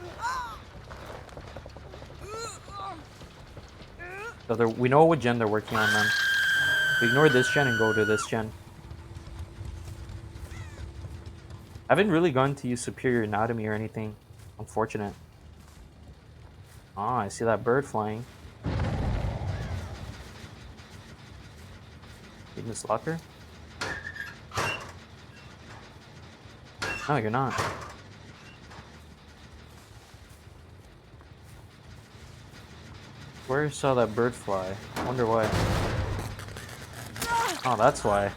So we know what gen they're working on then. We ignore this gen and go to this gen. I haven't really gone to use superior anatomy or anything. Unfortunate. Ah, I see that bird flying. In this locker? No, you're not. Where saw that bird fly? I wonder why. Oh, that's why.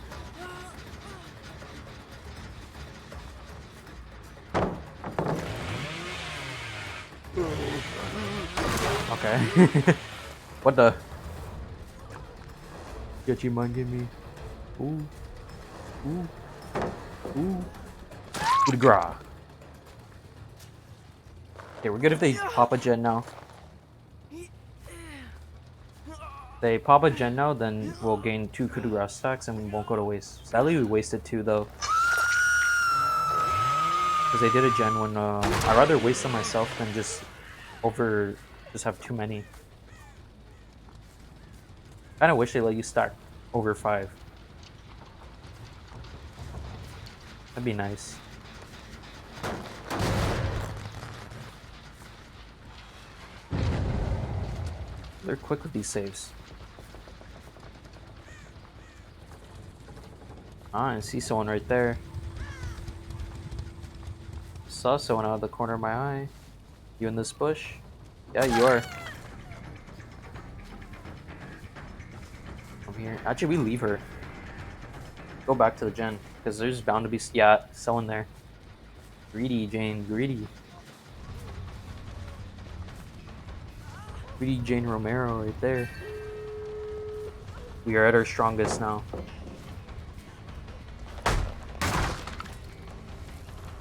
Okay. What the? Get you munging me. Ooh. Ooh. Ooh. Coup de grace. Okay, we're good if they pop a gen now. If they pop a gen now, then we'll gain 2 coup de grace stacks and we won't go to waste. Sadly, we wasted 2 though. Because they did a gen when I'd rather waste them myself than just have too many. Kind of wish they let you stack over 5. That'd be nice. They're quick with these saves. Ah, I see someone right there. Saw someone out of the corner of my eye. You in this bush? Yeah, you are. I'm here. Actually, we leave her. Go back to the gen, because there's bound to be someone there. Greedy, Jane, greedy. Greedy Jane Romero right there. We are at our strongest now.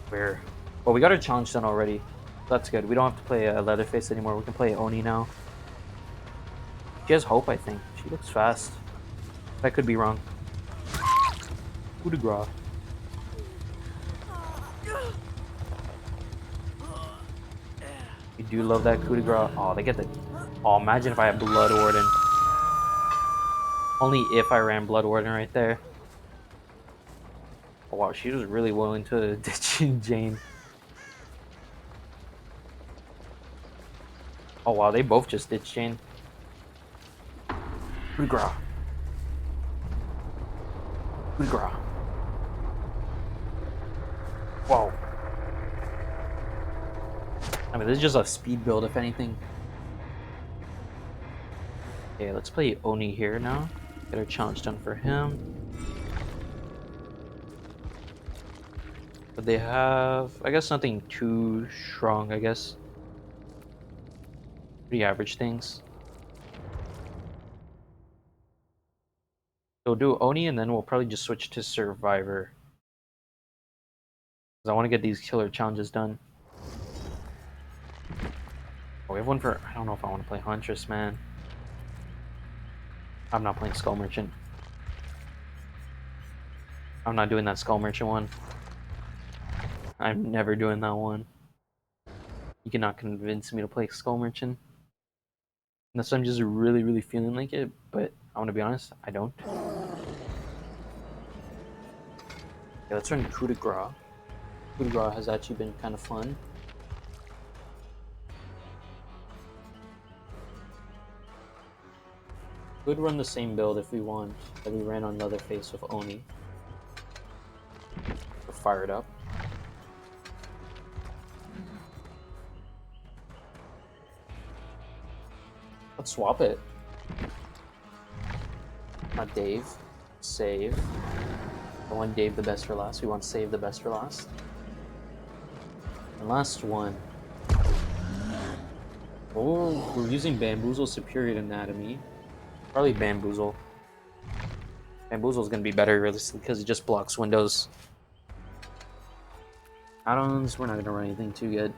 Where? Well, we got our challenge done already. That's good. We don't have to play Leatherface anymore. We can play Oni now. She has hope, I think. She looks fast. I could be wrong. Coup de grace. You do love that coup de grace. Oh, they get the... Oh, imagine if I had Blood Warden. Only if I ran Blood Warden right there. Oh, wow, she was really willing to ditch Jane. Oh, wow, they both just ditched Jane. Coup de grace. Coup de grace. Whoa. I mean, this is just a speed build, if anything. Okay, let's play Oni here now. Get our challenge done for him. But they have, I guess, nothing too strong, I guess. Pretty average things. So we'll do Oni, and then we'll probably just switch to Survivor. Because I want to get these killer challenges done. Oh, we have one for... I don't know if I want to play Huntress, man. I'm not playing Skull Merchant. I'm not doing that Skull Merchant one. I'm never doing that one. You cannot convince me to play Skull Merchant. Unless I'm just really, really feeling like it, but I want to be honest, I don't. Yeah, let's run Coup de Grace. Coup de Grace has actually been kind of fun. Could run the same build if we want that we ran on Leatherface with Oni. We're fired up. Let's swap it. Not Dave. Save. I want Dave the best for last. We want Save the best for last. And last one. Oh, we're using Bamboozle Superior Anatomy. Probably Bamboozle. Bamboozle's gonna be better realistically because it just blocks windows. Add-ons, we're not gonna run anything too good.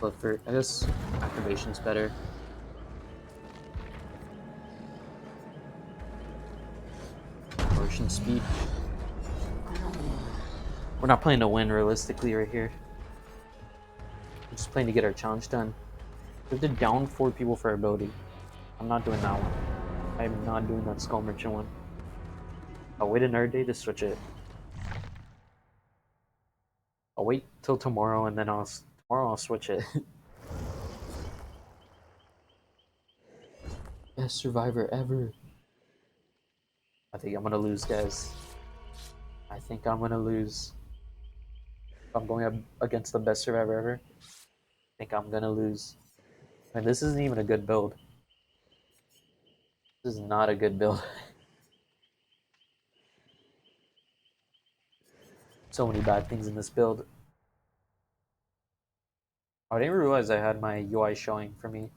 But for, I guess, activation's better. Motion speed. We're not playing to win realistically right here. We're just playing to get our challenge done. We have to down 4 people for ability. I'm not doing that one. I'm not doing that Skull Merchant one. I'll wait another day to switch it. I'll wait till tomorrow and then tomorrow I'll switch it. Best survivor ever. I think I'm gonna lose, guys. I think I'm gonna lose. If I'm going up against the best survivor ever, I think I'm gonna lose. And this isn't even a good build. This is not a good build. So many bad things in this build. I didn't realize I had my UI showing for me.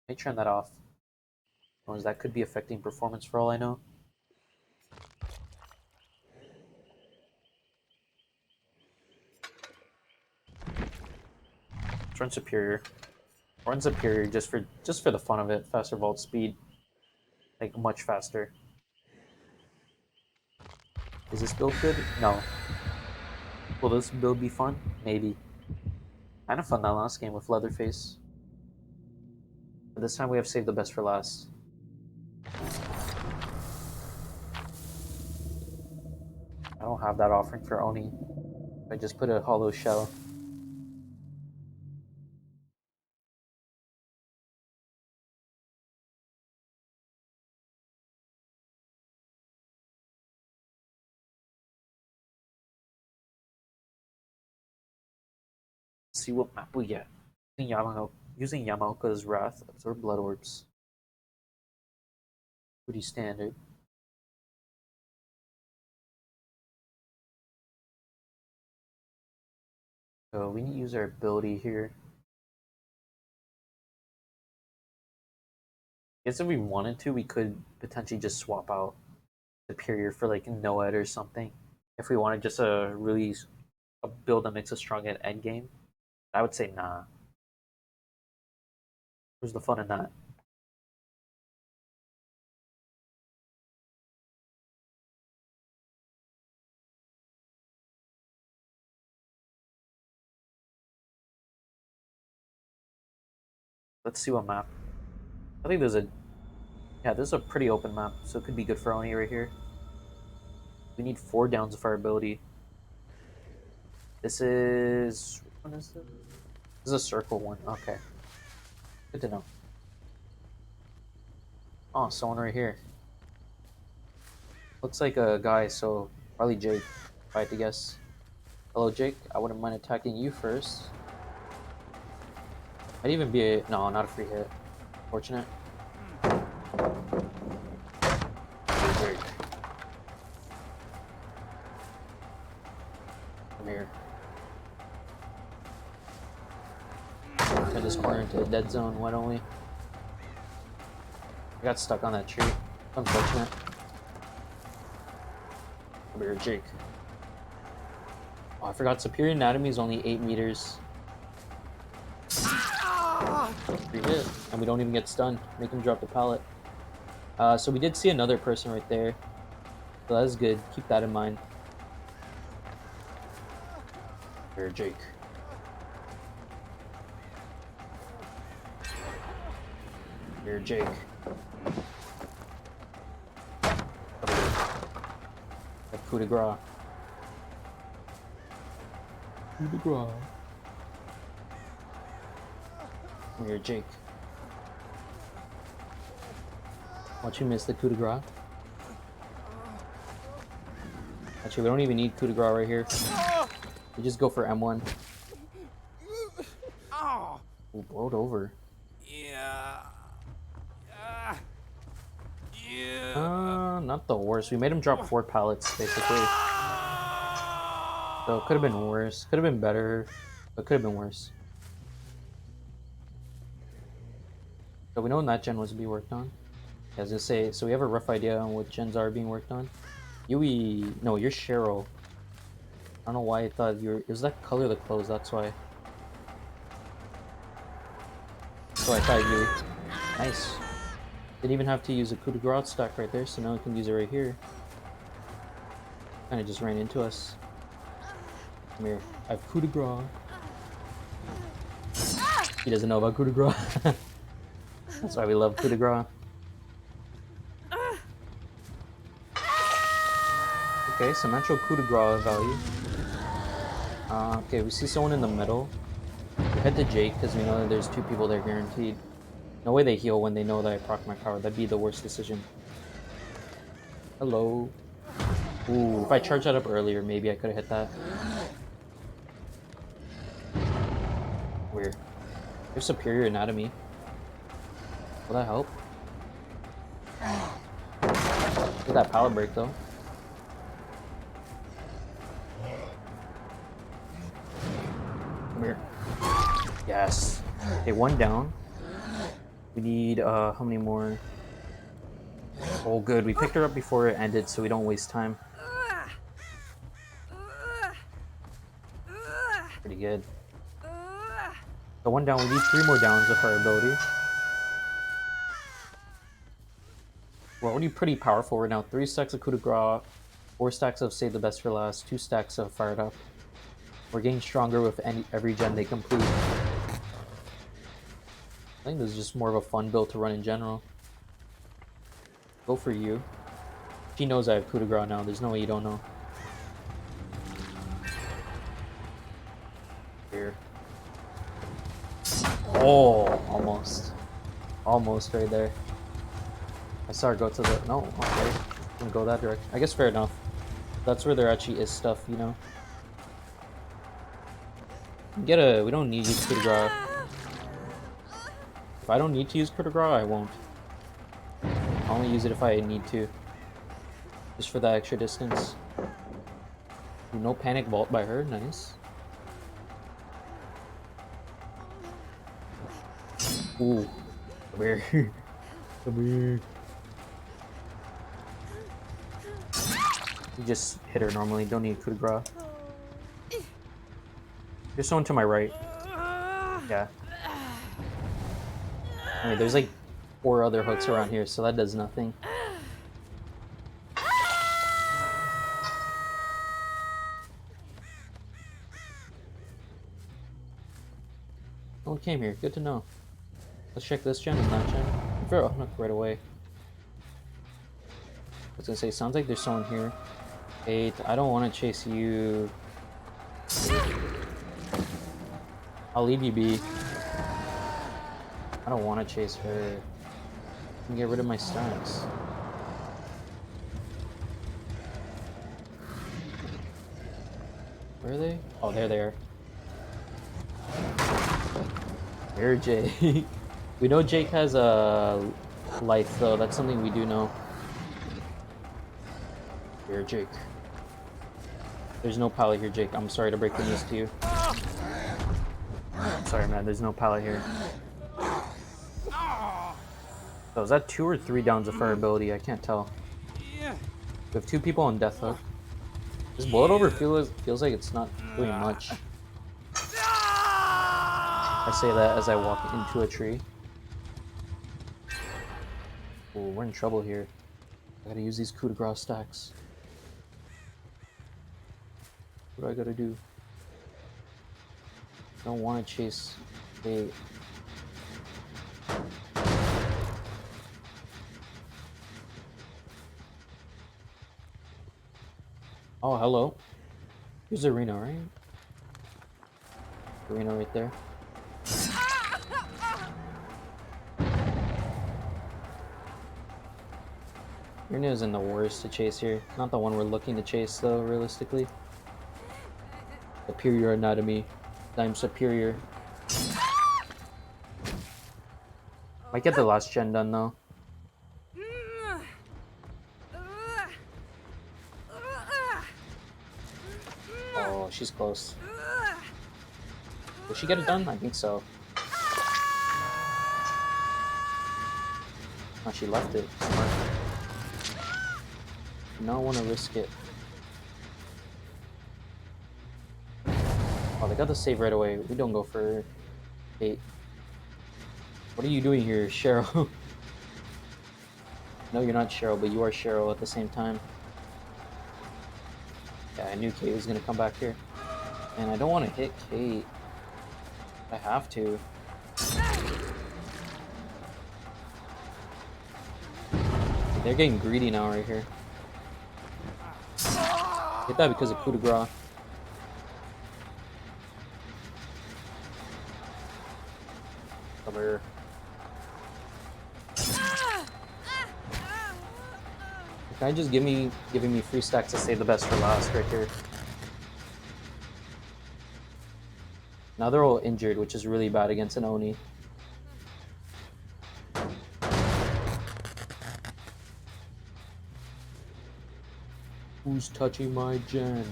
Let me turn that off. Otherwise that could be affecting performance for all I know. Let's run Superior. Run Superior just for the fun of it. Faster vault speed. Like much faster. Is this build good? No. Will this build be fun? Maybe. Kind of fun that last game with Leatherface. But this time we have saved the best for last. I don't have that offering for Oni. I just put a hollow shell. See what map we get. Using Yamaoka's Wrath, absorb blood orbs. Pretty standard. So we need to use our ability here. I guess if we wanted to, we could potentially just swap out Superior for like Noed or something. If we wanted just a build that makes us strong at endgame, I would say nah. Where's the fun in that? Let's see what map. I think there's a this is a pretty open map, so it could be good for Oni right here. We need 4 downs of our ability. This is which one is this? This is a circle one. Okay. Good to know. Oh, someone right here. Looks like a guy, so probably Jake, if I had to guess. Hello, Jake. I wouldn't mind attacking you first. Might even be a... No, not a free hit. Fortunate. Jake. Come here. Turn this corner into a dead zone, why don't we? I got stuck on that tree. Unfortunate. Come here, Jake. Oh, I forgot Superior Anatomy is only 8 meters. Free hit. And we don't even get stunned. Make him drop the pallet. So we did see another person right there. So that's good. Keep that in mind. Here, Jake. Here, Jake. Coup de grace. Coup de grace. Come here, Jake. Watch you miss the coup de grace. Actually, we don't even need coup de grace right here. We just go for M1. Ooh, blowed over. Yeah. Not the worst. We made him drop 4 pallets, basically. So it could have been worse. Could have been better, but could have been worse. So we know when that gen was to be worked on. I was gonna say, so we have a rough idea on what gens are being worked on. Yui, no, you're Cheryl. I don't know why I thought you were. It was that color of the clothes, that's why. So I thought you. Nice. Didn't even have to use a coup de grace stack right there, so now I can use it right here. Kind of just ran into us. Come here. I have coup de grace. He doesn't know about coup de grace. That's why we love coup de grace. Okay, some actual coup de grace value. Okay, we see someone in the middle. We head to Jake because we know that there's 2 people there guaranteed. No way they heal when they know that I proc my power. That'd be the worst decision. Hello. Ooh, if I charged that up earlier, maybe I could have hit that. Weird. There's Superior Anatomy. Will that help? Look at that pallet break though. Come here. Yes. Okay, 1 down. We need, how many more? Oh, good. We picked her up before it ended, so we don't waste time. Pretty good. So 1 down. We need 3 more downs with our ability. We're already pretty powerful right now. 3 stacks of coup de grace, 4 stacks of save the best for last, 2 stacks of fired up. We're getting stronger with every gen they complete. I think this is just more of a fun build to run in general. Go for you. She knows I have coup de grace now. There's no way you don't know. Here. Oh, almost. Almost right there. I saw her go to the... No, okay. Didn't go that direction. I guess fair enough. That's where there actually is stuff, you know? Get a... We don't need to use coup de grace. If I don't need to use coup de grace, I won't. I'll only use it if I need to. Just for that extra distance. Ooh, no panic vault by her. Nice. Ooh. Come here. Come here. You just hit her normally. Don't need coup de grace. There's someone to my right. Yeah. I mean, there's like 4 other hooks around here, so that does nothing. No one came here. Good to know. Let's check this gen and that gen. Oh, no, right away. I was gonna say, sounds like there's someone here. 8. I don't want to chase you. I'll leave you be. I don't want to chase her. I can get rid of my stacks. Where are they? Oh, there they are. Where, Jake? We know Jake has a life, though. That's something we do know. Here, Jake. There's no pallet here, Jake. I'm sorry to break the news to you. Sorry, man. There's no pallet here. So is that 2 or 3 downs of her ability? I can't tell. We have 2 people on Death Hook. This bullet over feels like it's not doing much. I say that as I walk into a tree. Ooh, we're in trouble here. I gotta use these coup de grace stacks. What do I gotta do? I don't want to chase a... Oh, hello. Here's Arena, right? Arena right there. Arena isn't the worst to chase here. Not the one we're looking to chase, though, realistically. Superior anatomy. I'm superior. Might get the last gen done, though. Oh, she's close. Will she get it done? I think so. Oh, she left it. Smart. Not want to risk it. Oh, they got the save right away. We don't go for 8. What are you doing here, Cheryl? No, you're not Cheryl, but you are Cheryl at the same time. Yeah, I knew Kate was going to come back here. And I don't want to hit Kate. I have to. They're getting greedy now right here. Hit that because of coup de grace. Come here. Can I just giving me free stacks to save the best for last right here? Now they're all injured, which is really bad against an Oni. Who's touching my gen?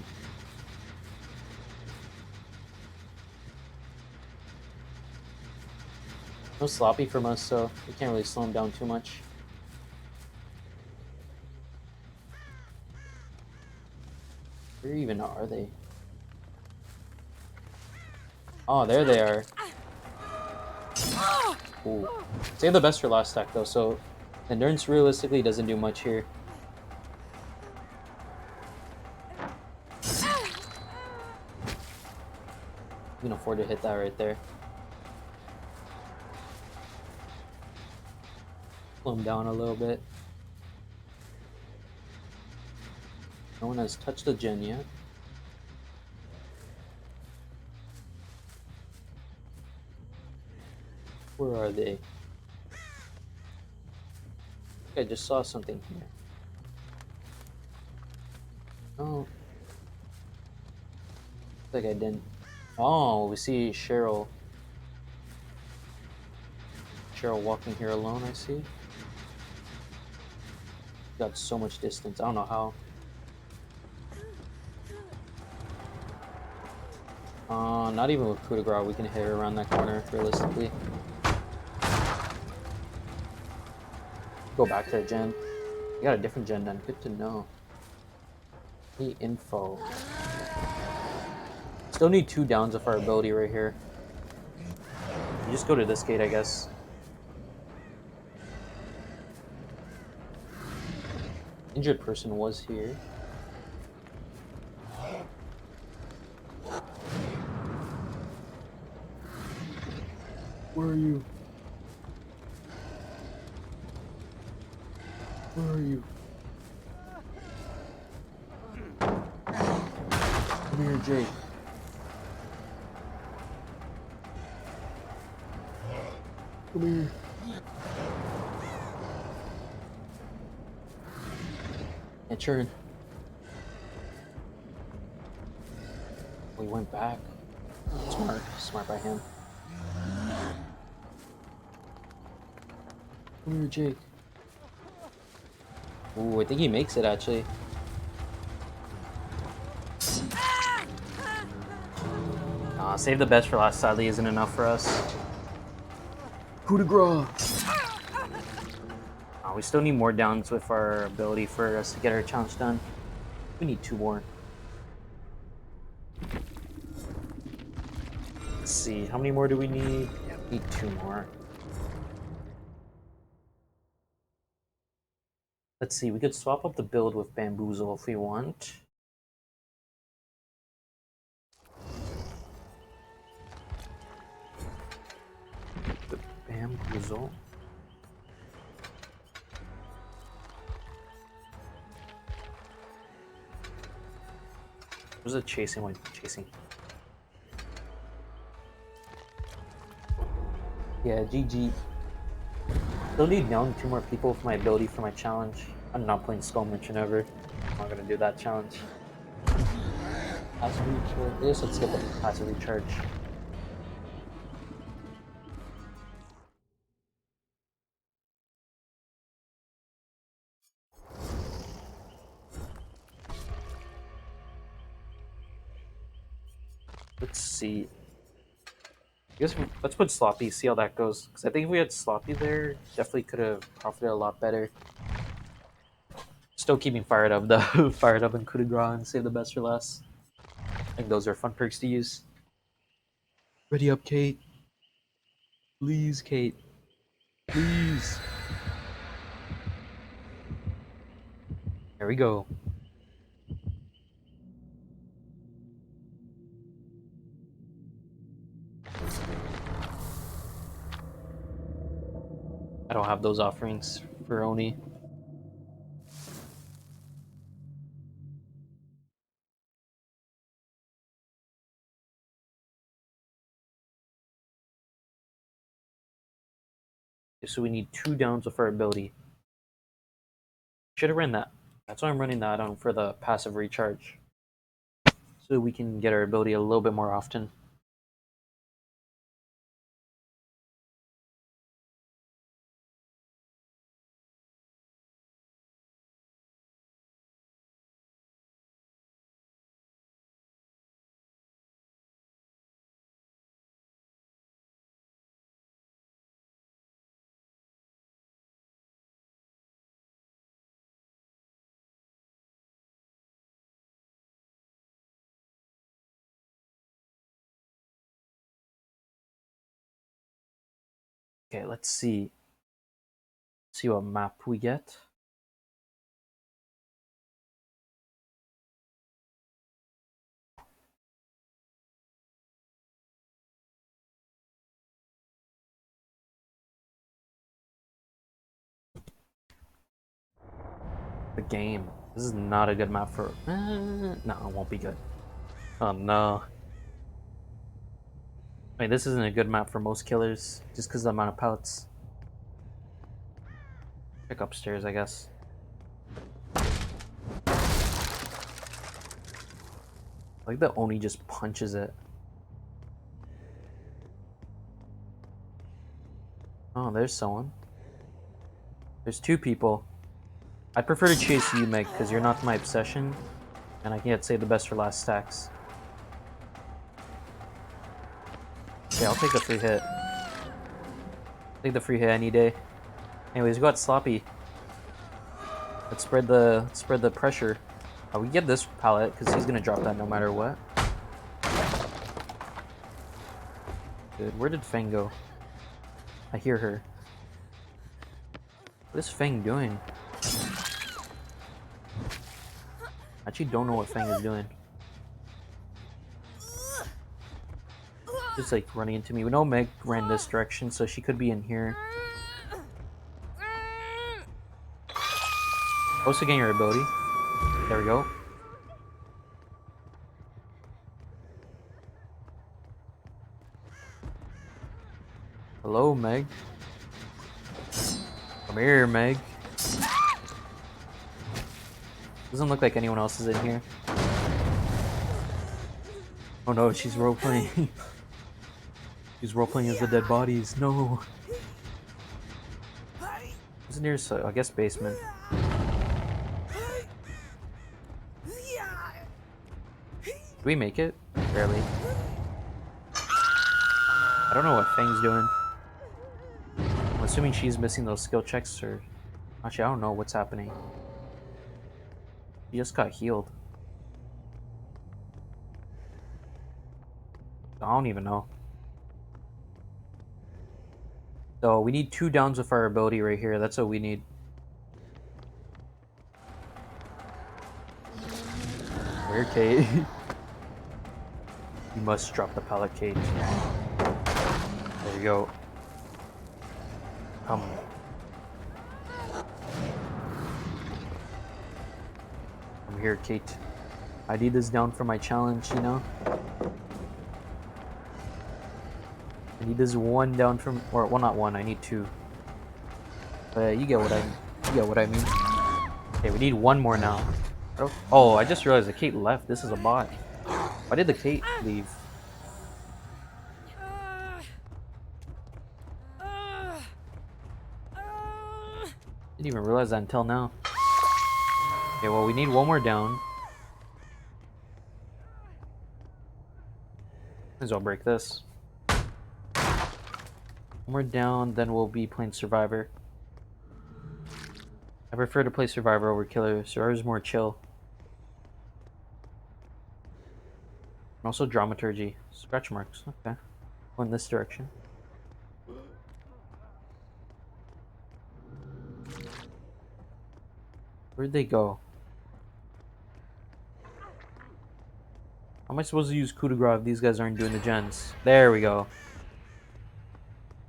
No sloppy from us, so we can't really slow him down too much. Where even are they? Oh, there they are. Ooh. Save the best for last stack though, so endurance realistically doesn't do much here. We can afford to hit that right there. Slow him down a little bit. No one has touched the gen yet. Where are they? I just saw something here. Oh. Like I didn't. Oh, we see Cheryl. Cheryl walking here alone, I see. Got so much distance. I don't know how. Not even with coup de grace, we can hit her around that corner, realistically. Go back to the gen. You got a different gen then. Good to know. Need info. Still need 2 downs of our ability right here. You just go to this gate, I guess. Injured person was here. Where are you? Where are you? Come here, Jake. Come here. And turn. We went back. Smart. Smart by him. Come here, Jake. Ooh, I think he makes it, actually. Save the best for last, sadly, isn't enough for us. Coup de grace! We still need more downs with our ability for us to get our challenge done. We need 2 more. Let's see, how many more do we need? Yeah, we need 2 more. Let's see, we could swap up the build with Bamboozle if we want. The Bamboozle. Where's the chasing one? Chasing. Yeah, GG. Still need down 2 more people for my ability for my challenge. I'm not playing Skull Merchant ever. I'm not gonna do that challenge. Passive recharge. I guess let's skip the passive recharge. Let's see. I guess let's put Sloppy, see how that goes. Because I think if we had Sloppy there, definitely could have profited a lot better. Still keeping fired up though. Fired up and coup de grace and save the best for last. I think those are fun perks to use. Ready up, Kate. Please, Kate. Please. There we go. I don't have those offerings for Oni. So we need 2 downs of our ability. Should have ran that. That's why I'm running that on for the passive recharge. So we can get our ability a little bit more often. Okay, let's see. See what map we get. The game. This is not a good map for. No, it won't be good. Oh no. Wait, this isn't a good map for most killers, just because of the amount of pellets. Check upstairs, I guess. Like the Oni just punches it. Oh, there's someone. There's two people. I'd prefer to chase you, Meg, because you're not my obsession, and I can't save the best for last stacks. Okay, I'll take the free hit. Take the free hit any day. Anyways, got sloppy. Let's spread the pressure. We get this pallet because he's gonna drop that no matter what. Good. Where did Fang go? I hear her. What is Fang doing? I actually don't know what Fang is doing. Just like running into me. We know Meg ran this direction, so she could be in here. Also getting your ability. There we go. Hello, Meg. Come here, Meg. Doesn't look like anyone else is in here. Oh no, she's role-playing. She's role-playing as the dead bodies. No. What's near, I guess, basement. Do we make it? Barely. I don't know what Fang's doing. I'm assuming she's missing those skill checks, or... Actually, I don't know what's happening. He just got healed. I don't even know. So, we need 2 downs with our ability right here. That's what we need. Where, Kate? You must drop the pallet cage. There we go. Come. I'm here, Kate. I need this down for my challenge, you know? I need this 1 down from, or well, not 1. I need 2. But you get what I mean. Okay, we need 1 more now. Oh, I just realized the Kate left. This is a bot. Why did the Kate leave? Didn't even realize that until now. Okay, well, we need 1 more down. Might as well break this. 1 more down, then we'll be playing Survivor. I prefer to play Survivor over Killer. Survivor's more chill. And also Dramaturgy. Scratch marks. Okay. Go in this direction. Where'd they go? How am I supposed to use coup de grace if these guys aren't doing the gens? There we go.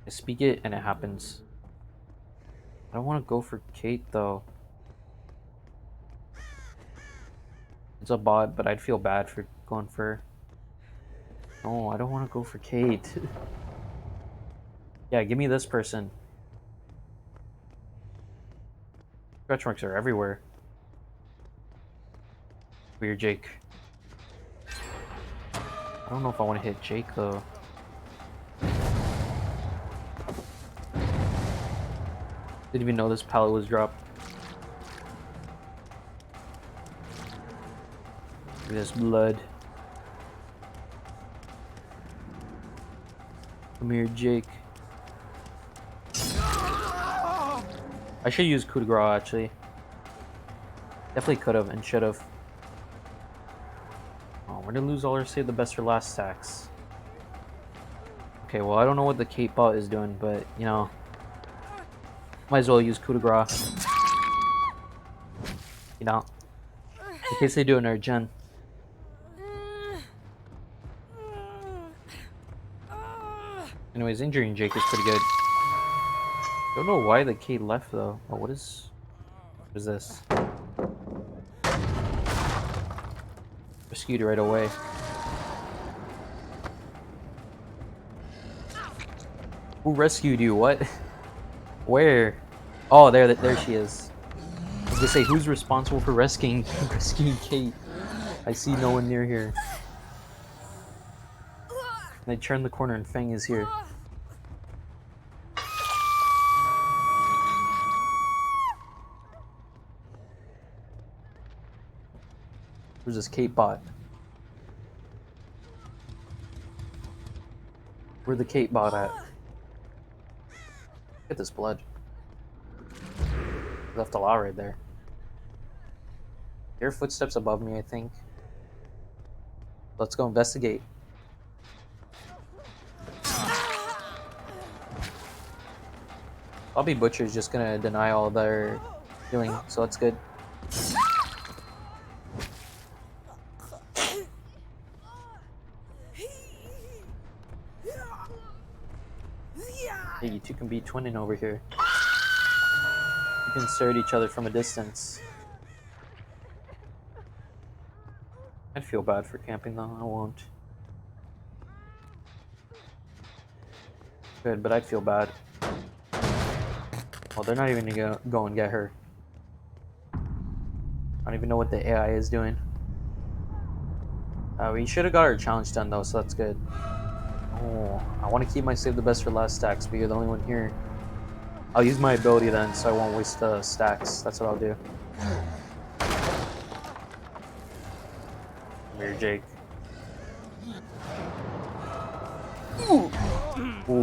I speak it and it happens. I don't want to go for Kate though. It's a bot, but I'd feel bad for going for... No, I don't want to go for Kate. Yeah, give me this person. Scratch marks are everywhere. Weird Jake. I don't know if I want to hit Jake though. Didn't even know this pallet was dropped. Look at this blood. Come here, Jake. I should use coup de grace actually. Definitely could have and should have. Oh, we're gonna lose all our save the best for last stacks. Okay, well I don't know what the Kate bot is doing, but you know, might as well use coup de grace. You know, in case they do another gen. Anyways, injuring Jake is pretty good. Don't know why the Kate left though. Oh, what is this? Rescued right away. Who rescued you? What? Where? Oh, there she is. I was gonna say, who's responsible for rescuing Kate? I see no one near here. And I turn the corner and Feng is here. Where's this Kate bot? Where the Kate bot at? Look at this blood. Left a lot right there. There are footsteps above me, I think. Let's go investigate. Bobby Butcher's just gonna deny all their doing, so that's good. Hey, you two can be twinning over here. You can stare at each other from a distance. I'd feel bad for camping though, I won't. Good, but I'd feel bad. Well, they're not even gonna go and get her. I don't even know what the AI is doing. We should have got our challenge done though, so that's good. Oh, I want to keep my save the best for last stacks, but you're the only one here. I'll use my ability then, so I won't waste the stacks. That's what I'll do. Come here, Jake. Ooh,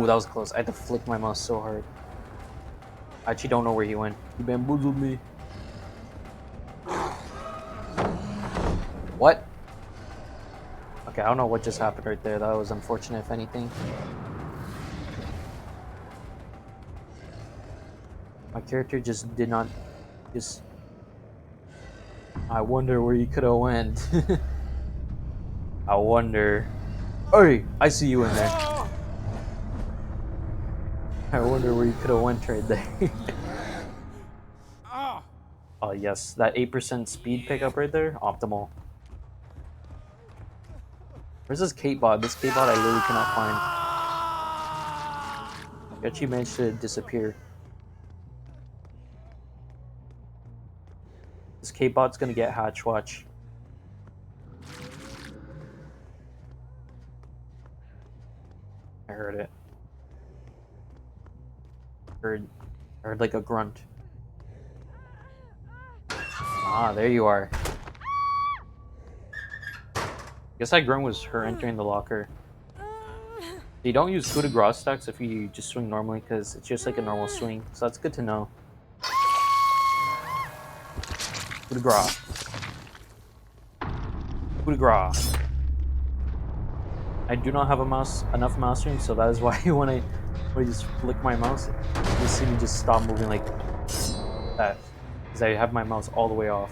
that was close. I had to flick my mouse so hard. I actually don't know where he went. He bamboozled me. What? Okay, I don't know what just happened right there. That was unfortunate, if anything. My character just did not... I wonder where he could have went. I wonder... Hey! I see you in there. I wonder where you could have went right there. Oh yes, that 8% speed pickup right there, optimal. Where's this Kate bot? This Kate bot I literally cannot find. She actually managed to disappear. This Kate bot's gonna get hatch, watch. I heard it. Heard like a grunt. Ah, there you are. Guess that grunt was her entering the locker. You don't use coup de grace stacks if you just swing normally, because it's just like a normal swing. So that's good to know. Coup de grace. Coup de grace. I do not have enough mouse room, so that is why when I just flick my mouse, you see me just stop moving like that. Because I have my mouse all the way off.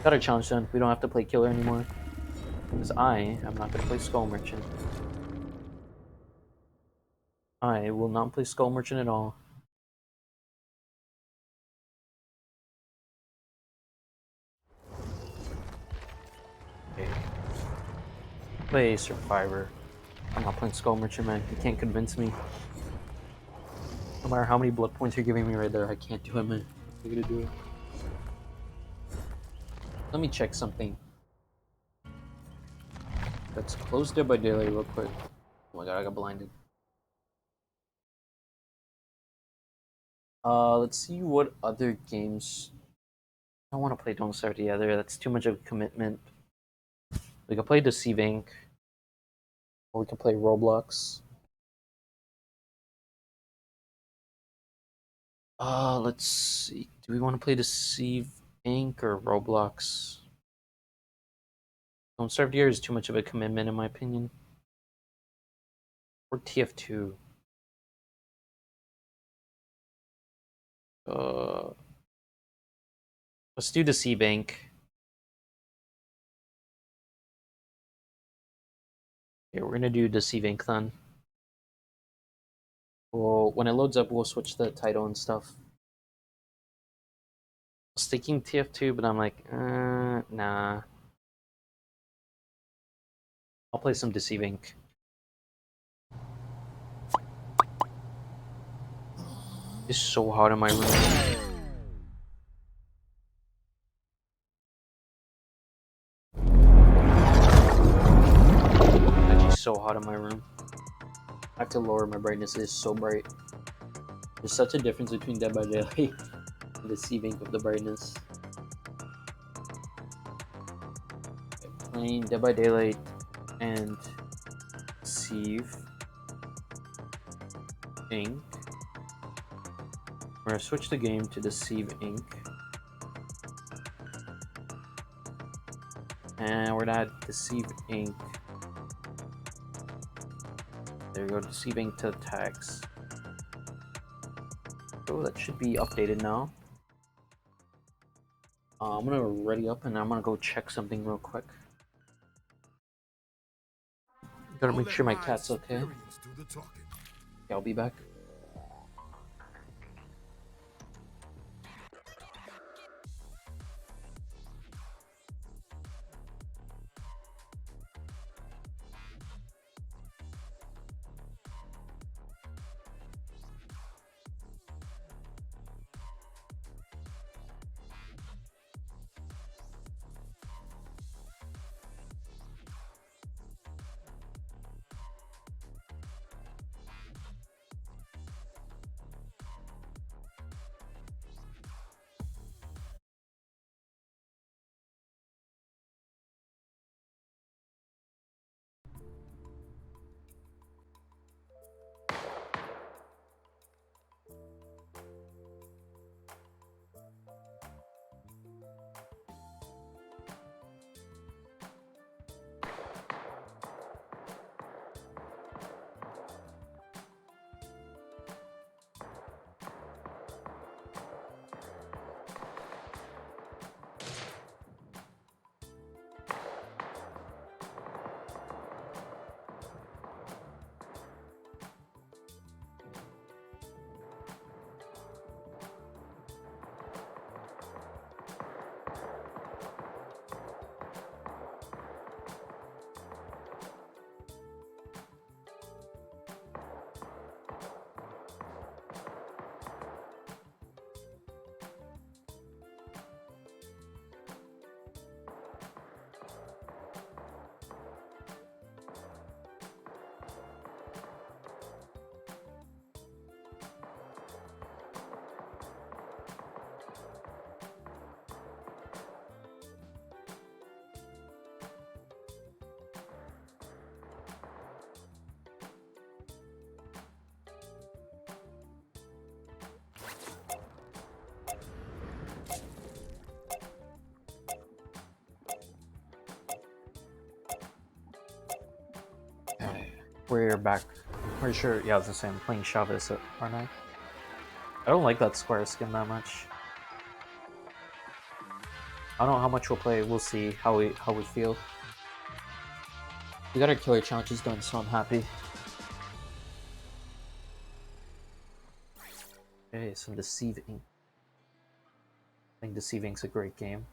Got a challenge done. We don't have to play killer anymore. Because I am not going to play Skull Merchant. I will not play Skull Merchant at all. Okay. Play Survivor. I'm not playing Skull Merchant, man. You can't convince me. No matter how many blood points you're giving me right there, I can't do it, man. I'm gonna do it. Let me check something. Let's close Dead by Daylight real quick. Oh my god, I got blinded. Let's see what other games. I don't want to play Don't Starve Together. That's too much of a commitment. We can play Deceive Inc. Or we can play Roblox. Let's see. Do we want to play Deceive Inc. or Roblox? Don't Starve Together is too much of a commitment, in my opinion. Or TF2. Uh, let's do Deceive Inc. Yeah, we're gonna do Deceive Inc. then. Well, when it loads up, we'll switch the title and stuff. I was thinking TF2, but I'm like, nah. I'll play some Deceiving. It's so hot in my room. Actually, so hot in my room. I have to lower my brightness. It is so bright. There's such a difference between Dead by Daylight and Deceiving of the brightness. Playing Dead by Daylight and Deceive Inc. We're gonna switch the game to Deceive Inc. And we're gonna add Deceive Inc. There we go, Deceive Inc. to tags. So that should be updated now. I'm gonna ready up and I'm gonna go check something real quick. Gotta make sure my cat's okay. Yeah, I'll be back. We're back. Pretty sure, yeah, I was the same. Playing Chavez, aren't I? I don't like that square skin that much. I don't know how much we'll play. We'll see how we feel. We got our killer challenges done, so I'm happy. Okay, some Deceiving. I think Deceiving's a great game.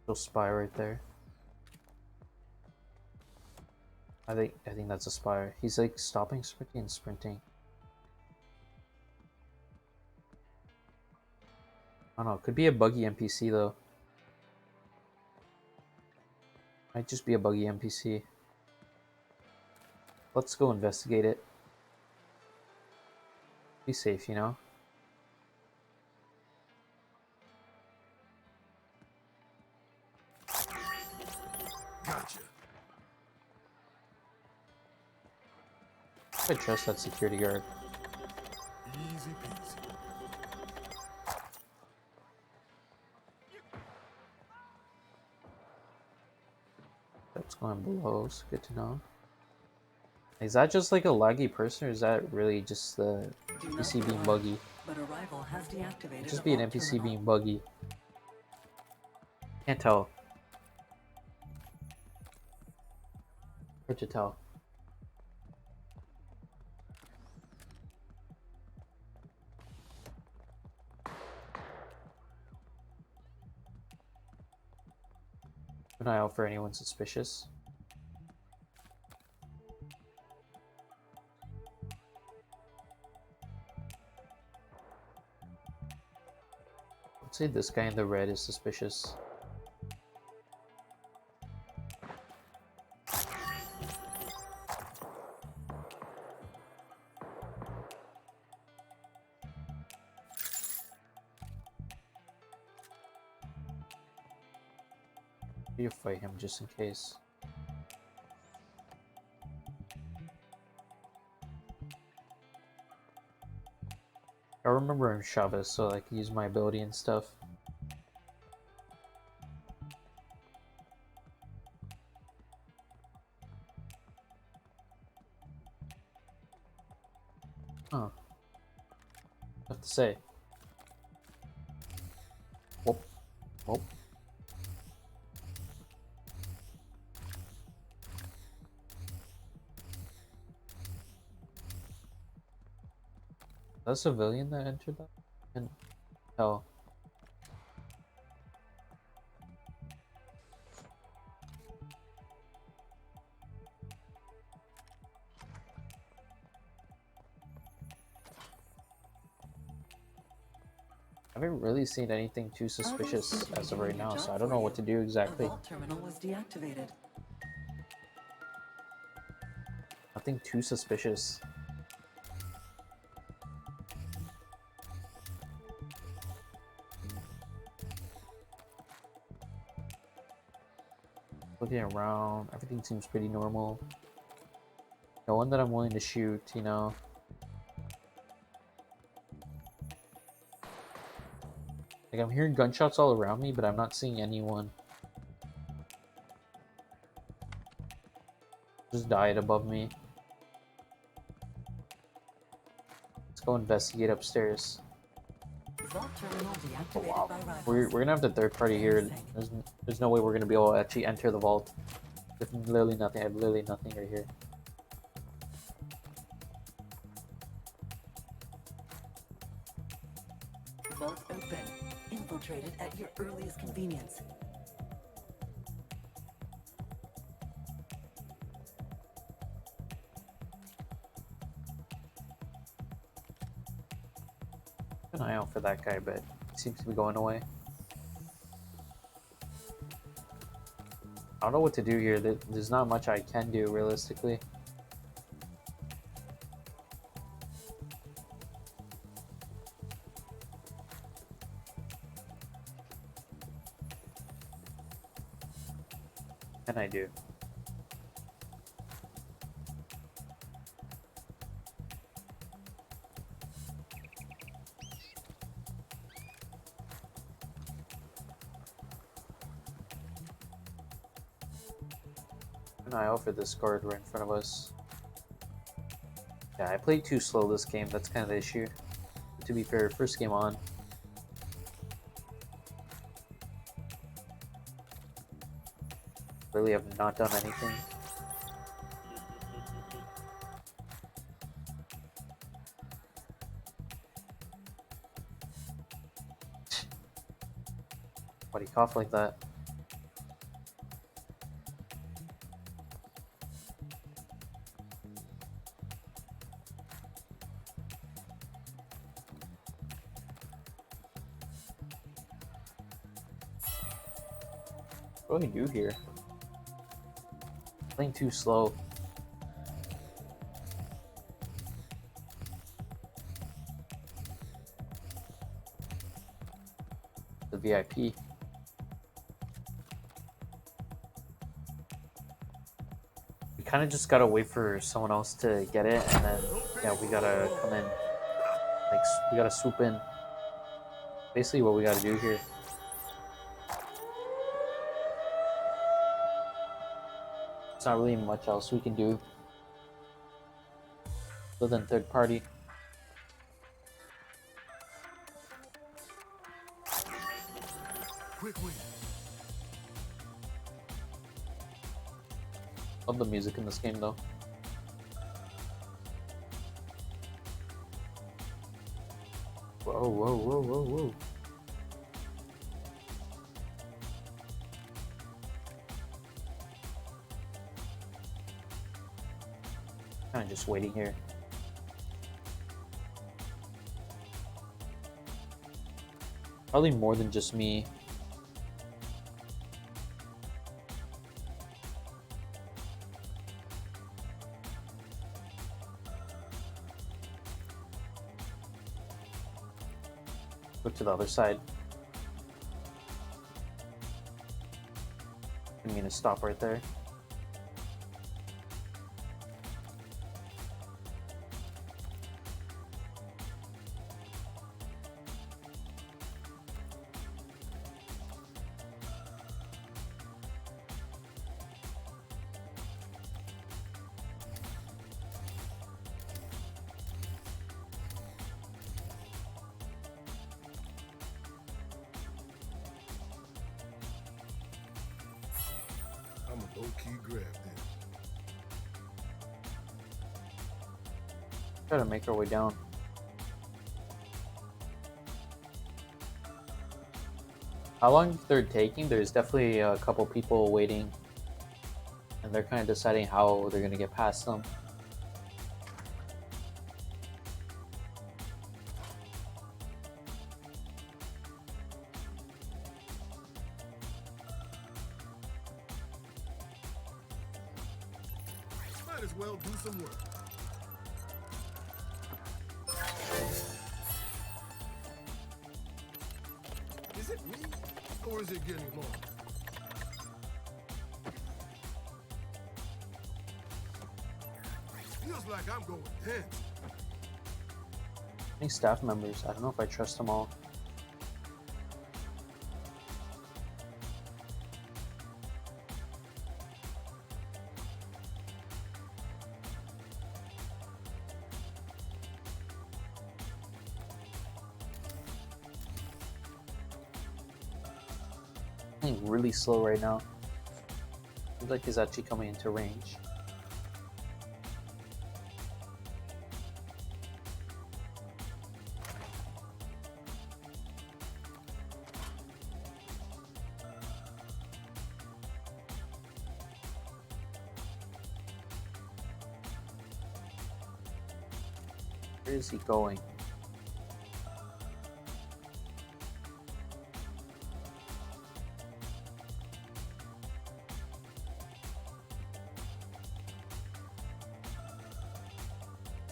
Little spy right there. I think that's a spy. He's like stopping, sprinting, and sprinting. I don't know. Could be a buggy NPC though. Might just be a buggy NPC. Let's go investigate it. Be safe, you know? Gotcha. I trust that security guard. Easy peasy. That's going below, so good to know. Is that just like a laggy person, or is that really just the NPC being buggy? But a rival has deactivated Just be an NPC being buggy. Can't tell. Hard to tell. Keep an eye out for anyone suspicious. Let's say this guy in the red is suspicious. You fight him just in case. I remember I'm Chavez, so I can use my ability and stuff. Huh. What to say? Whoop. Whoop. Is that a civilian that entered that? And hell. I haven't really seen anything too suspicious as of right now, so I don't know what to do exactly. The vault terminal was deactivated. Nothing too suspicious. Looking around, everything seems pretty normal. No one that I'm willing to shoot, you know. Like, I'm hearing gunshots all around me, but I'm not seeing anyone. Just died above me. Let's go investigate upstairs. Vault terminal Oh deactivated wow. by rivals. We're gonna have the third party here. There's no way we're gonna be able to actually enter the vault. There's literally nothing. I have literally nothing right here. Vault open. Infiltrated at your earliest convenience. Keep an eye out for that guy, but he seems to be going away. I don't know what to do here. There's not much I can do realistically. What can I do? Keep an eye out for this guard right in front of us. Yeah, I played too slow this game. That's kind of the issue. To be fair, first game on. Really have not done anything. Why do you cough like that? What do I do here? Playing too slow. The VIP. We kind of just gotta wait for someone else to get it, and then yeah, we gotta come in. Like we gotta swoop in. Basically, what we gotta do here. There's not really much else we can do other than third party. Quick win. Love the music in this game though. Whoa, whoa, whoa, whoa, whoa. Kind of just waiting here. Probably more than just me. Go to the other side. I'm gonna stop right there. I'm a low-key grab this. Try to make our way down. How long they're taking? There's definitely a couple people waiting, and they're kind of deciding how they're gonna get past them. Might as well do some work. Is it me, or is it getting long? Feels like I'm going dense. Any staff members? I don't know if I trust them all. He's really slow right now. Seems like he's actually coming into range. Where is he going?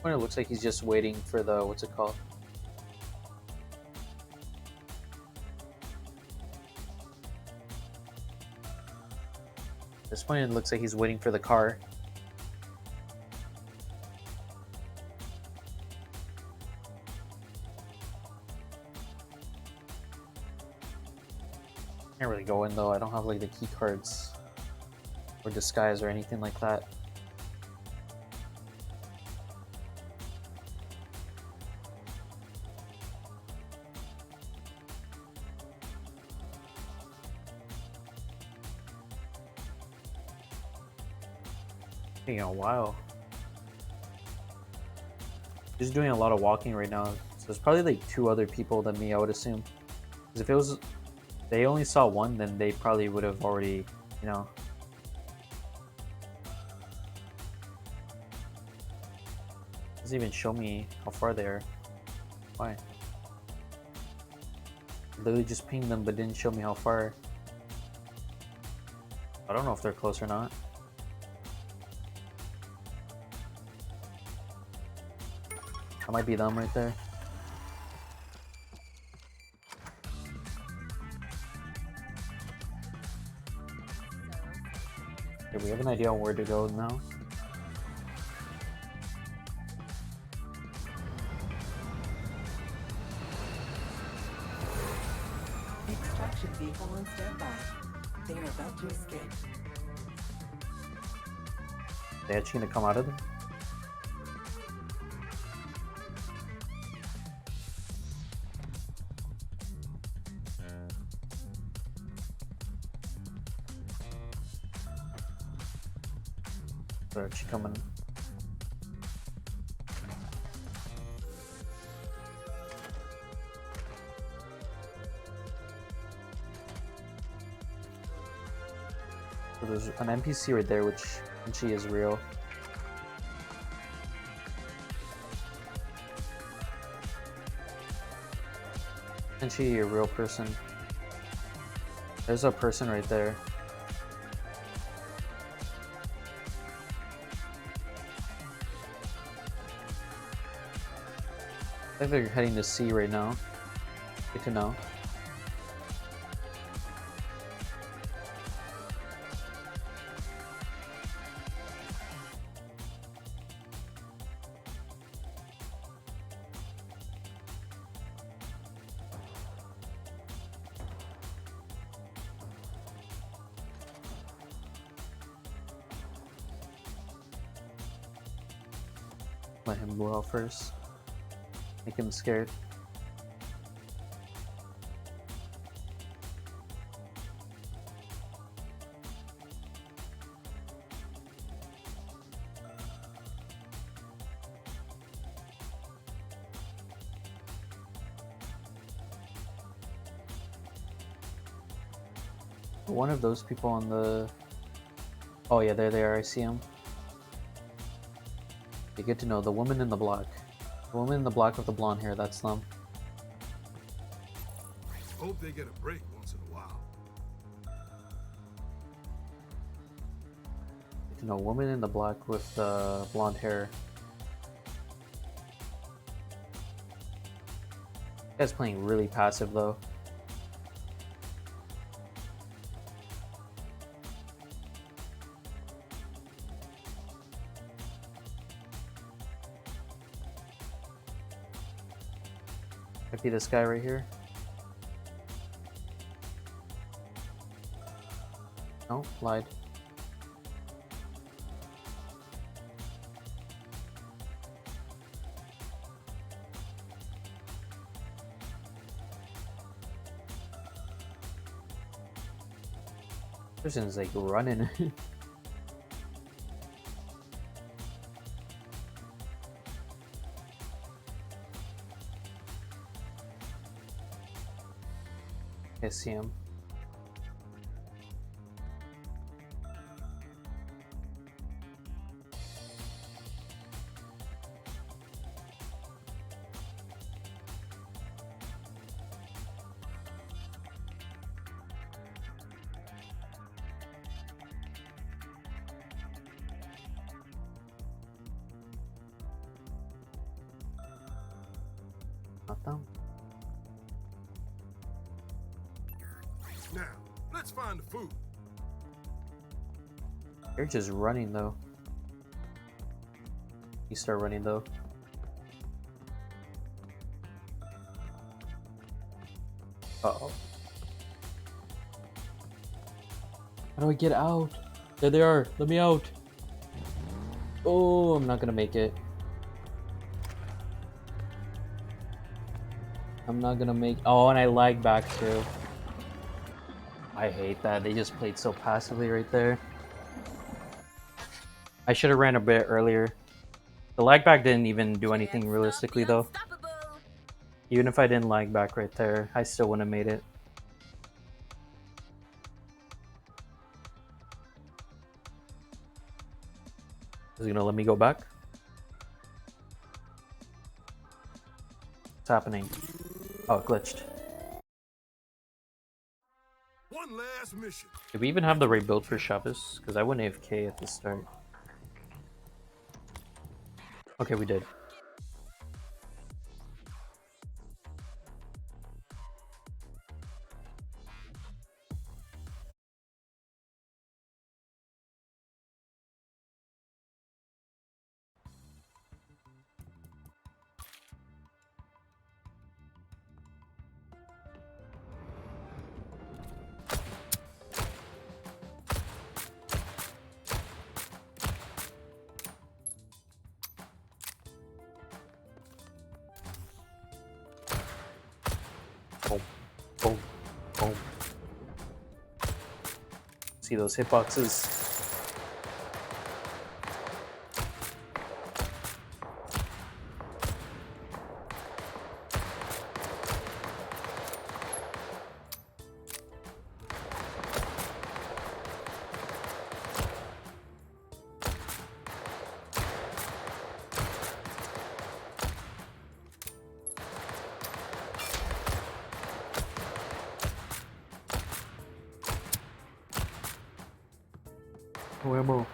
It looks like he's just waiting for the, what's it called? At this point, it looks like he's waiting for the car. Can't really go in though. I don't have like the key cards or disguise or anything like that. Taking a while. He's doing a lot of walking right now, so there's probably like 2 other people than me, I would assume. Because if it was, they only saw 1, then they probably would have already, you know. Doesn't even show me how far they are. Why? Literally just pinged them, but didn't show me how far. I don't know if they're close or not. That might be them right there. Okay, we have an idea on where to go now. Extraction vehicle on standby. They are about to escape. They actually gonna come out of there? They're actually coming. So there's an NPC right there, which actually is real. Isn't she a real person? There's a person right there. I think they're heading to C right now. Good to know. Let him blow out first. Make him scared. One of those people on the... Oh yeah, there they are, I see them. Okay, good to know. The woman in the block. The woman in the block with the blonde hair, that's them. Hope they get a break once in a while. Good to know. Woman in the block with the blonde hair. This guy's playing really passive though. Might be this guy right here. No, lied. Person's like running. I see him. Not them. Now, let's find the food. They're just running though. You start running though. Uh-oh. How do I get out? There they are. Let me out. Oh, I'm not gonna make it. I'm not gonna make... Oh, and I lag back too. I hate that. They just played so passively right there. I should have ran a bit earlier. The lag back didn't even do anything realistically though. Even if I didn't lag back right there, I still wouldn't have made it. Is he gonna let me go back? What's happening? Oh, it glitched. One last mission. Did we even have the right build for Shabbos? Because I went AFK at the start. Okay, we did. Boom, boom, boom. See those hitboxes? No ammo.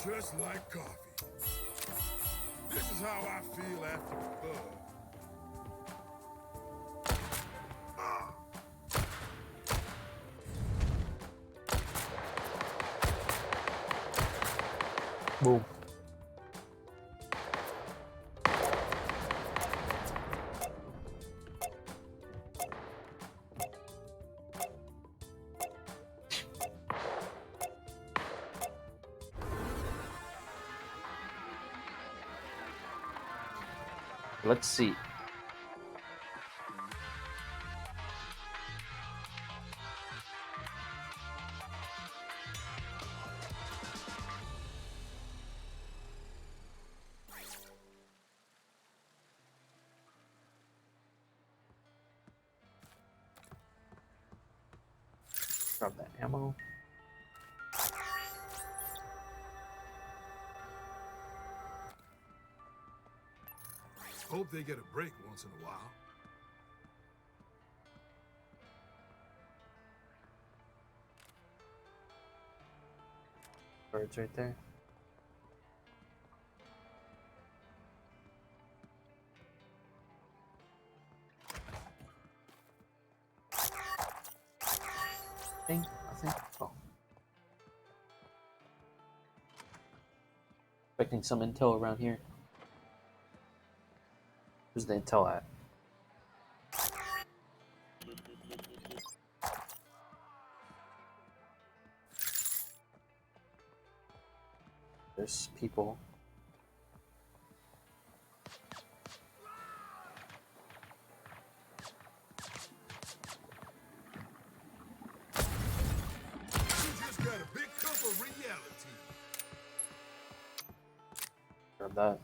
Just like coffee. This is how I feel after a bug. Boom. Let's see. Grab that ammo. Hope they get a break once in a while. Birds right there. Nothing. Oh. Expecting some intel around here. Where's the intel at? There's people. You just got a big cup of reality. Grab that.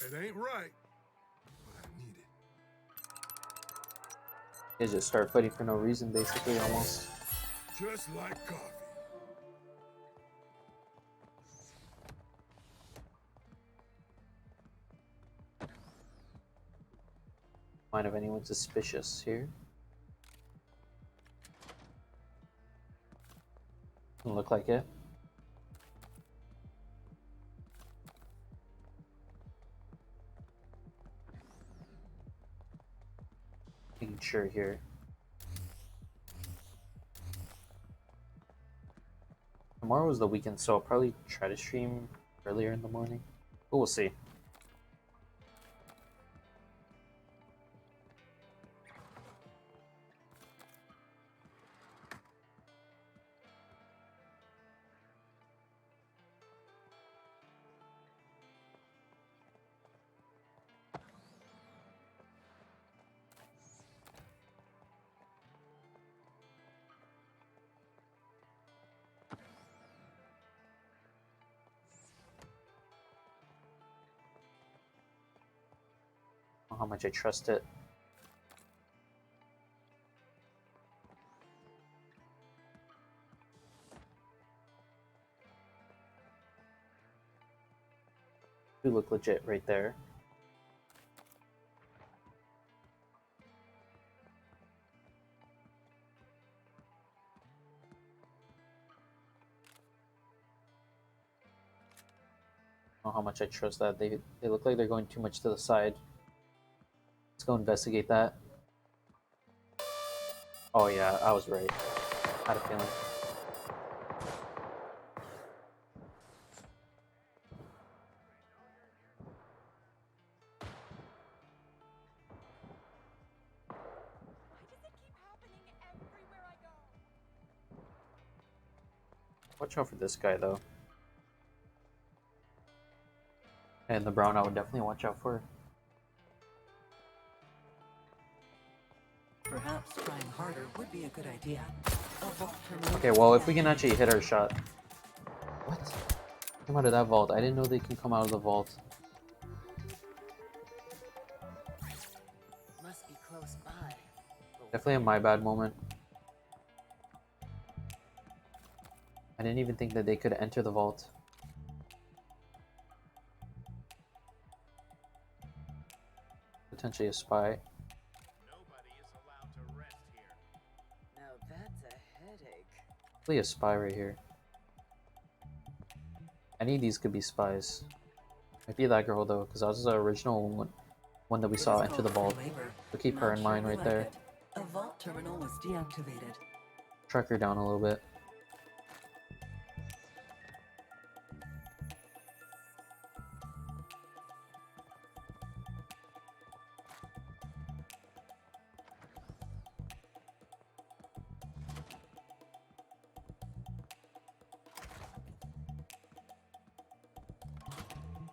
It ain't right, but I need it. They just start fighting for no reason, basically, almost. Just like coffee. Mind if anyone's suspicious here? Doesn't look like it. Making sure here. Tomorrow is the weekend, so I'll probably try to stream earlier in the morning. But we'll see. How much I trust it. You look legit right there. I don't know how much I trust that. They look like they're going too much to the side. Let's go investigate that. Oh yeah, I was right. I had a feeling. Watch out for this guy though. And the brown I would definitely watch out for. Perhaps trying harder would be a good idea. Okay, well if we can actually hit our shot. What? Come out of that vault. I didn't know they can come out of the vault. Must be close by. Definitely a my bad moment. I didn't even think that they could enter the vault. potentially a spy. Now that's a headache. Probably a spy right here. Any of these could be spies. Might be that girl though, because that was the original one that we saw enter the vault. So keep her in mind right there. A vault terminal was deactivated. Track her down a little bit.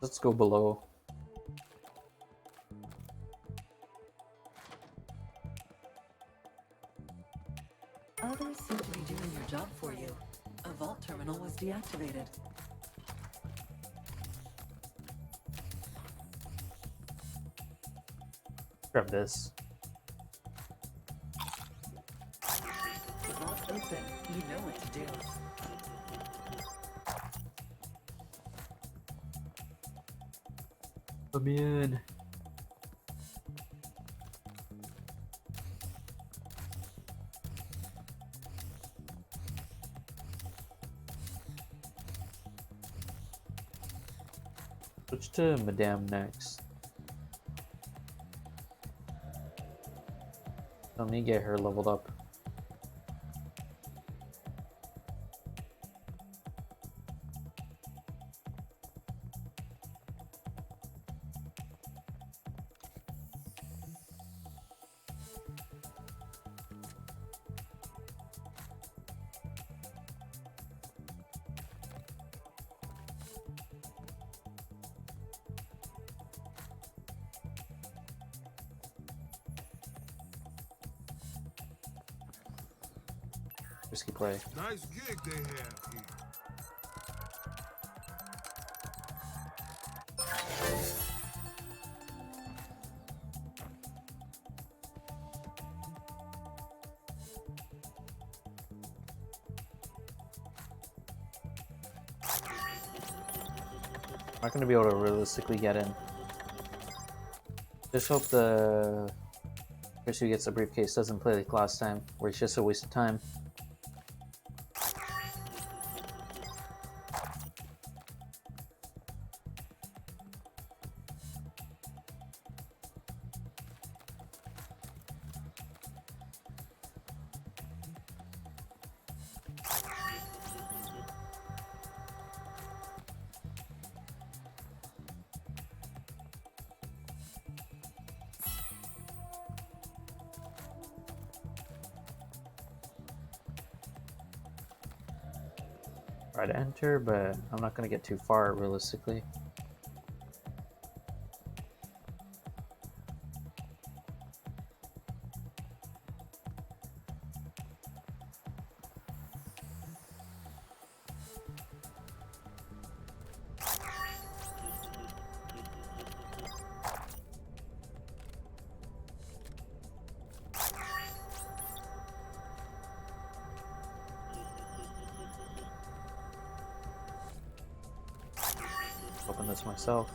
Let's go below. Others seem to be doing your job for you. A vault terminal was deactivated. Grab this. The vault's open. You know what to do. Let me in. Switch to Madame next. Let me get her leveled up. Risky play. Nice gig they have here. Not gonna be able to realistically get in. Just hope the person who gets the briefcase doesn't play like last time, where it's just a waste of time. Try to enter, but I'm not gonna get too far realistically. Open this myself.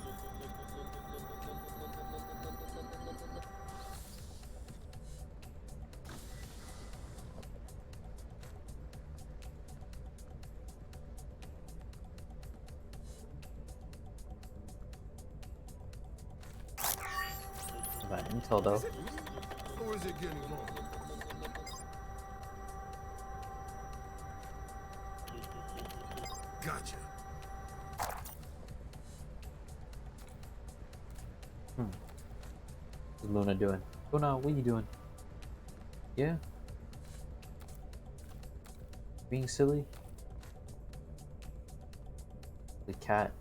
That intel though. Or is it getting long? Gotcha. What's Luna doing? Luna, what are you doing? Yeah? Being silly? The cat.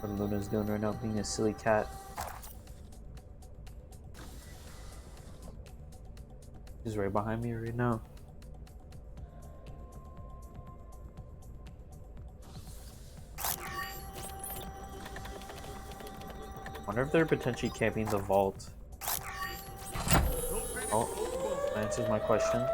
What Luna's doing right now, being a silly cat. She's right behind me right now. Wonder if they're potentially camping the vault. Oh, that answers my question.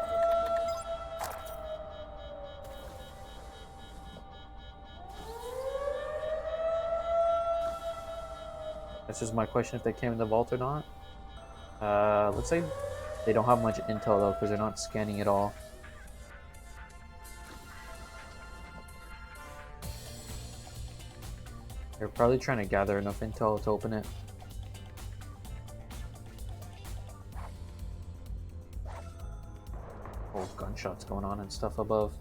That's just my question if they came in the vault or not. Looks like they don't have much intel though because they're not scanning it all. They're probably trying to gather enough intel to open it. Oh, gunshots going on and stuff above.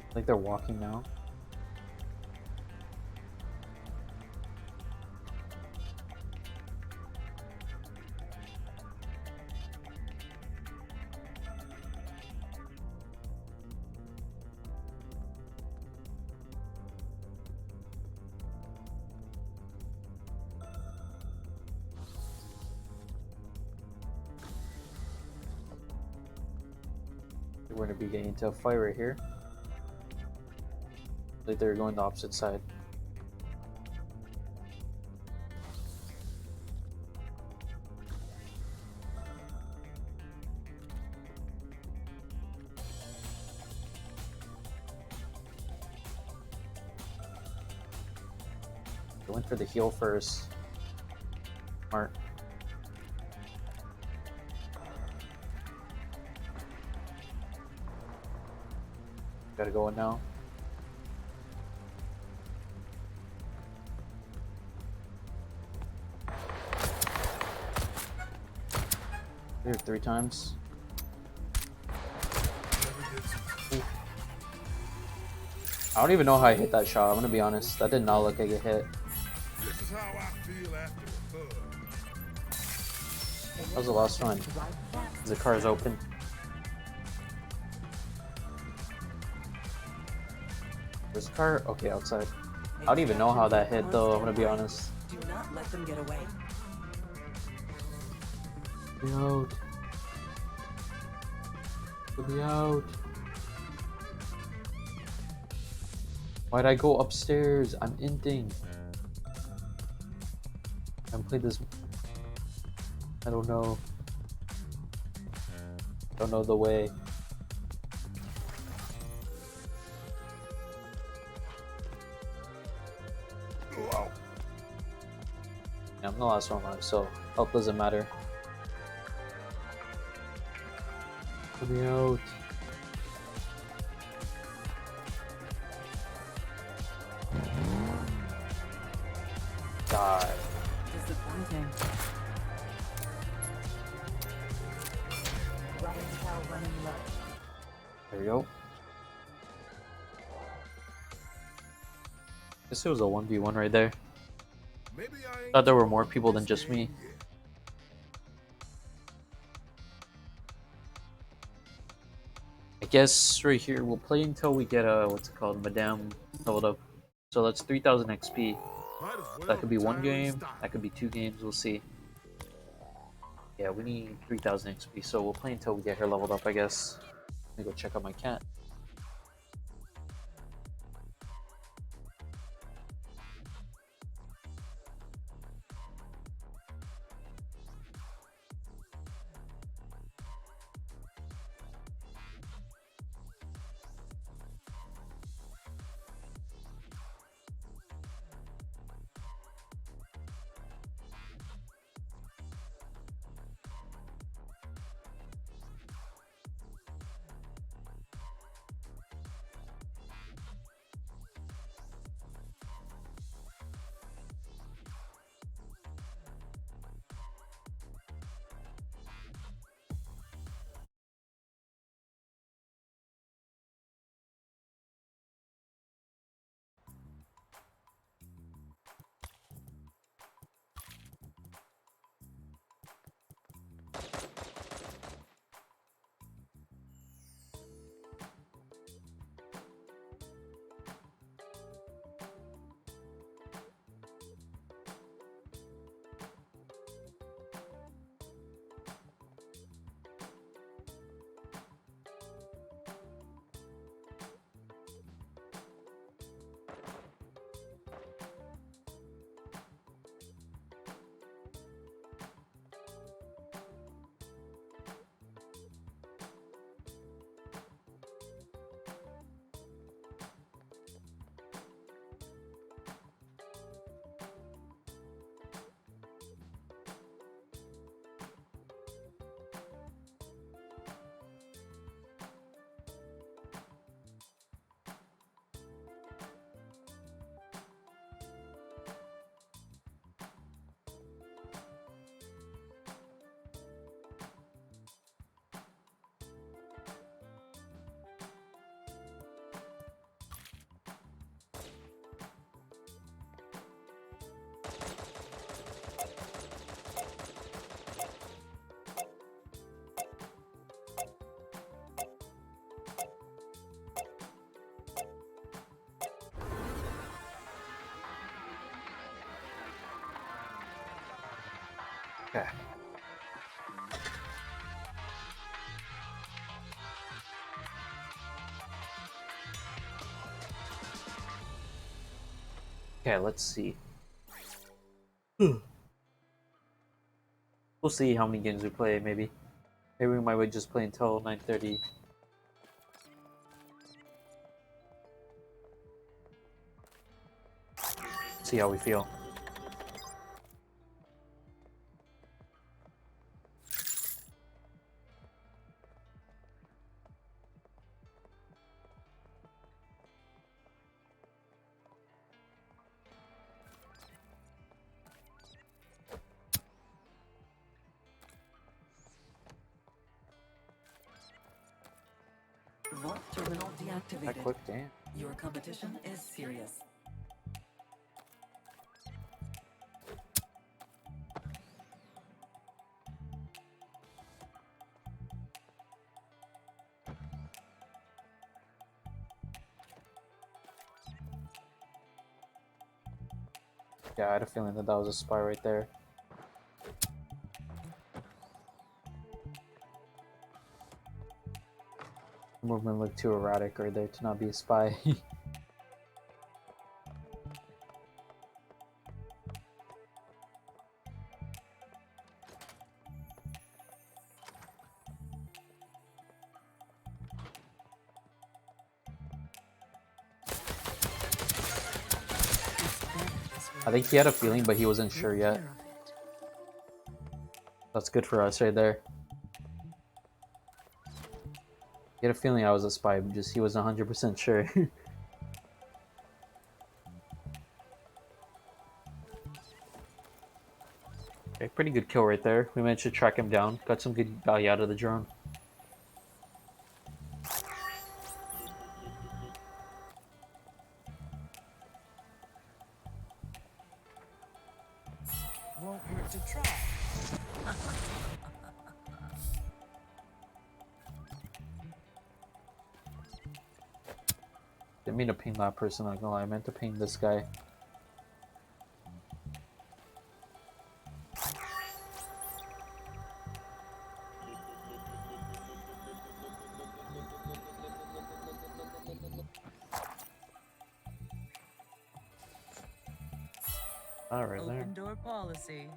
I think they're walking now. We're gonna be getting into a fight right here. Like they're going the opposite side. They went for the heal first. Smart. Gotta go in now. Here 3 times. Ooh. I don't even know how I hit that shot. I'm gonna be honest. That did not look like a hit. This is how I feel after a bug. That was the last one. The car's open. Where's the car? Okay, outside. I don't even know how that hit though, I'm gonna be honest. Do not let them get away. Let me out. Let me out. Why'd I go upstairs? I'm inting. I haven't played this. I don't know. Don't know the way. Wow. Yeah, I'm the last one alive, so health doesn't matter. Let me out. Die. Disappointing. Running cow running low. There we go. Guess it was a 1v1 right there. Maybe I ain't Thought there were more people than just me. yet. I guess right here we'll play until we get a what's it called, Madame leveled up. So that's 3000 XP. Might as well That could be one retire in game. style. That could be 2 games. We'll see. Yeah, we need 3000 XP. So we'll play until we get her leveled up. I guess. Let me go check out my cat. Okay. Okay, let's see. We'll see how many games we play, maybe. Maybe we might just play until 9:30. See how we feel. Vault terminal That deactivated. quick, damn. Your competition is serious. Yeah, I had a feeling that was a spy right there. The movement looked too erratic right there to not be a spy. I think he had a feeling, but he wasn't sure yet. That's good for us right there. He had a feeling I was a spy, but just he wasn't 100% sure. Okay, pretty good kill right there. We managed to track him down. Got some good value out of the drone. Won't hurt to try. Didn't mean to ping that person, not gonna lie. I meant to ping this guy. Alright, there. Open door policy.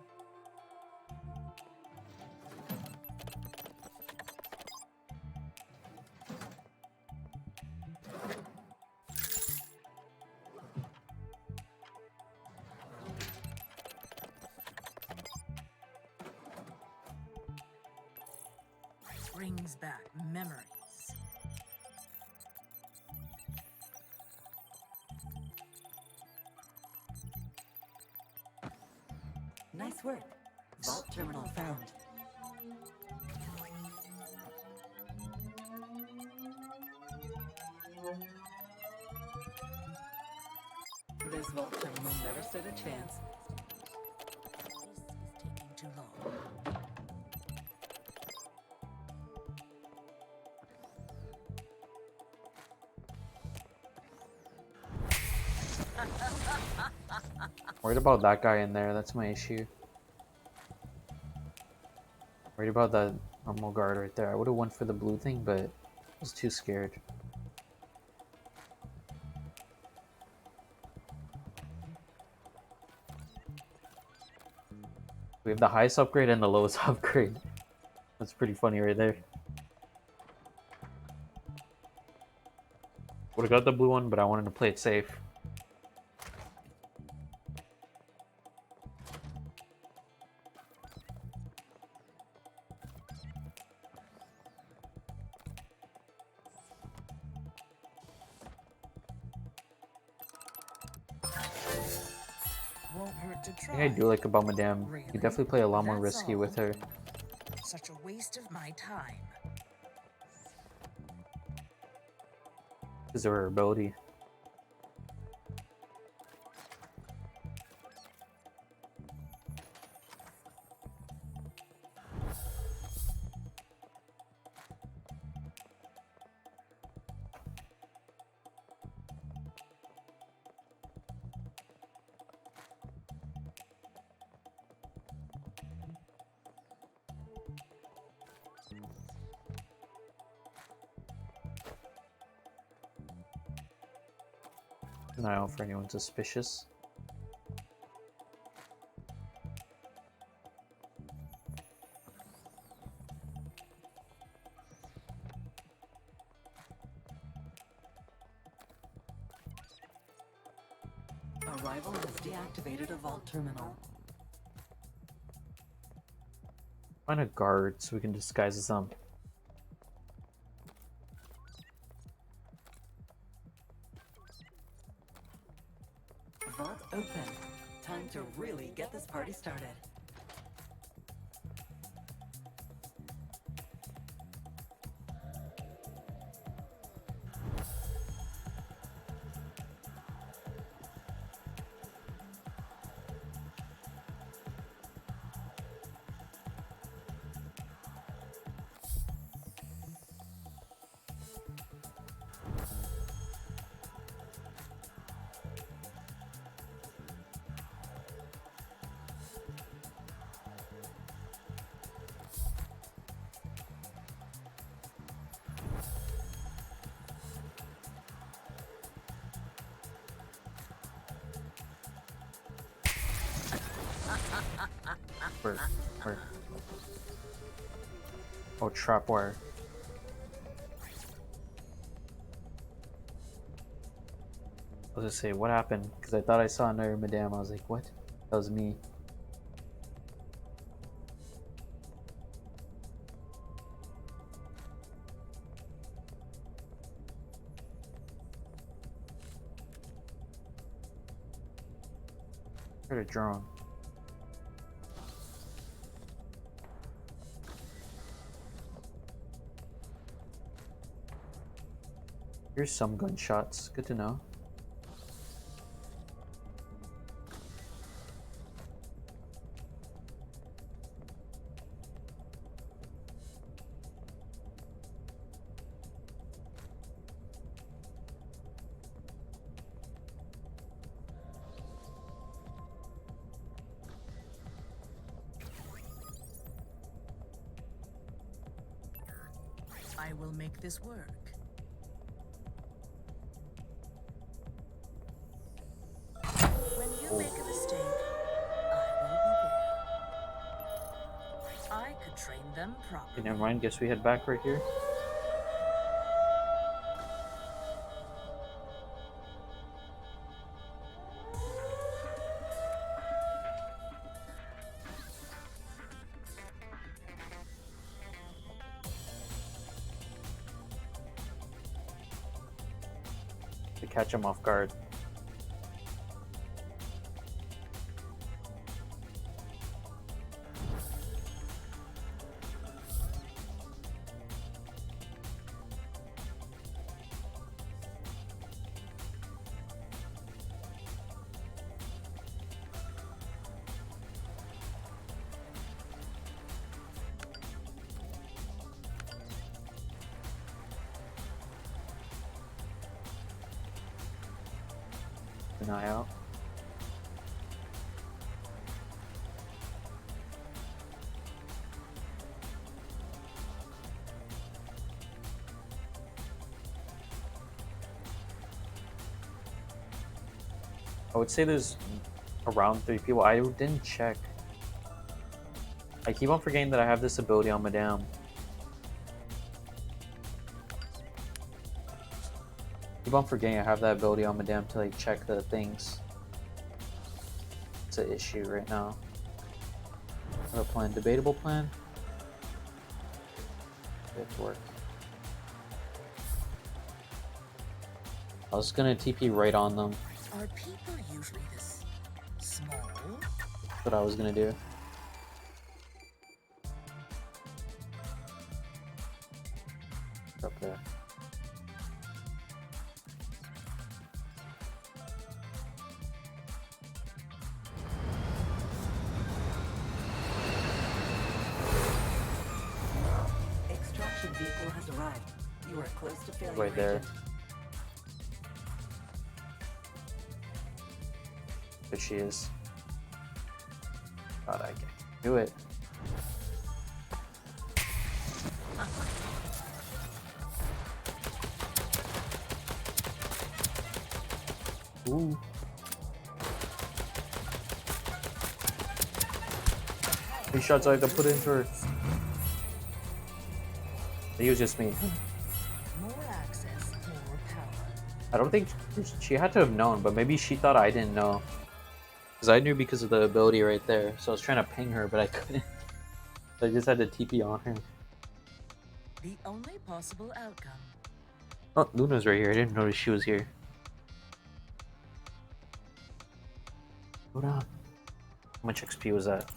Brings back memories. Nice work. Vault terminal found. This vault terminal never stood a chance. This is taking too long. Worried about that guy in there, that's my issue. Worried about that normal guard right there. I would have went for the blue thing, but I was too scared. We have the highest upgrade and the lowest upgrade. That's pretty funny right there. Would have got the blue one, but I wanted to play it safe. Won't hurt to The try. thing I do like about Madame, Really? you definitely play a lot more That's risky all? with her. Such a waste of my time. Because of her ability. An eye out for anyone suspicious. Arrival has deactivated a vault terminal. Find a guard so we can disguise as them. Vault open. Time to really get this party started. Where? Oh, trapwire. I was gonna say, what happened? Because I thought I saw another madame. I was like, what? That was me. I heard a drone. Here's some gunshots. Good to know. I will make this work. When you make a mistake, I will be there. I could train them Okay, properly. never mind. Guess we head back right here. To catch him off guard. An eye out. I would say there's around 3 people. I didn't check. I keep on forgetting that I have this ability on Madame. Keep on forgetting I have that ability on Madame to like check the things. It's an issue right now. What a plan? Debatable plan? It work. I was gonna TP right on them. Are people usually this small? That's what I was gonna do. Up there. Extraction vehicle has arrived. You are close to failure. Right there. agent. There she is. God, I can do it. Ooh. Any shots I can put into her. He was just me. More access, more power. I don't think she had to have known, but maybe she thought I didn't know. Because I knew because of the ability right there. So I was trying to ping her, but I couldn't. So I just had to TP on her. The only possible outcome. Oh, Luna's right here. I didn't notice she was here. Hold on. How much XP was that?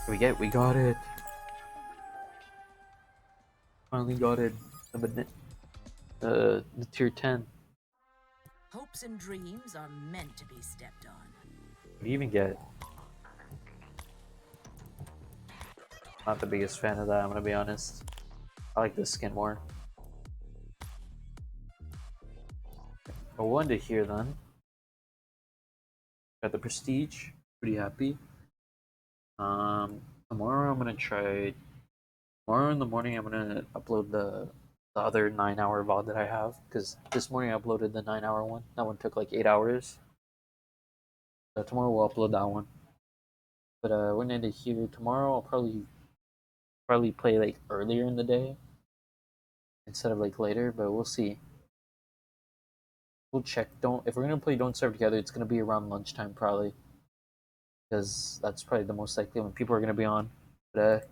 We got it. Finally got it. The tier 10. Hopes and dreams are meant to be stepped on. What do you even get? Not the biggest fan of that, I'm gonna be honest. I like this skin more. But one to here then. Got the prestige. Pretty happy. Tomorrow I'm gonna try. Tomorrow in the morning I'm gonna upload the other 9-hour VOD that I have, because this morning I uploaded the 9-hour one. That one took like 8 hours. So tomorrow we'll upload that one. But we're gonna end it here. Tomorrow I'll probably play like earlier in the day instead of like later, but we'll see. We'll check. Don't If we're gonna play Don't Starve Together, it's gonna be around lunchtime probably, because that's probably the most likely when people are gonna be on. But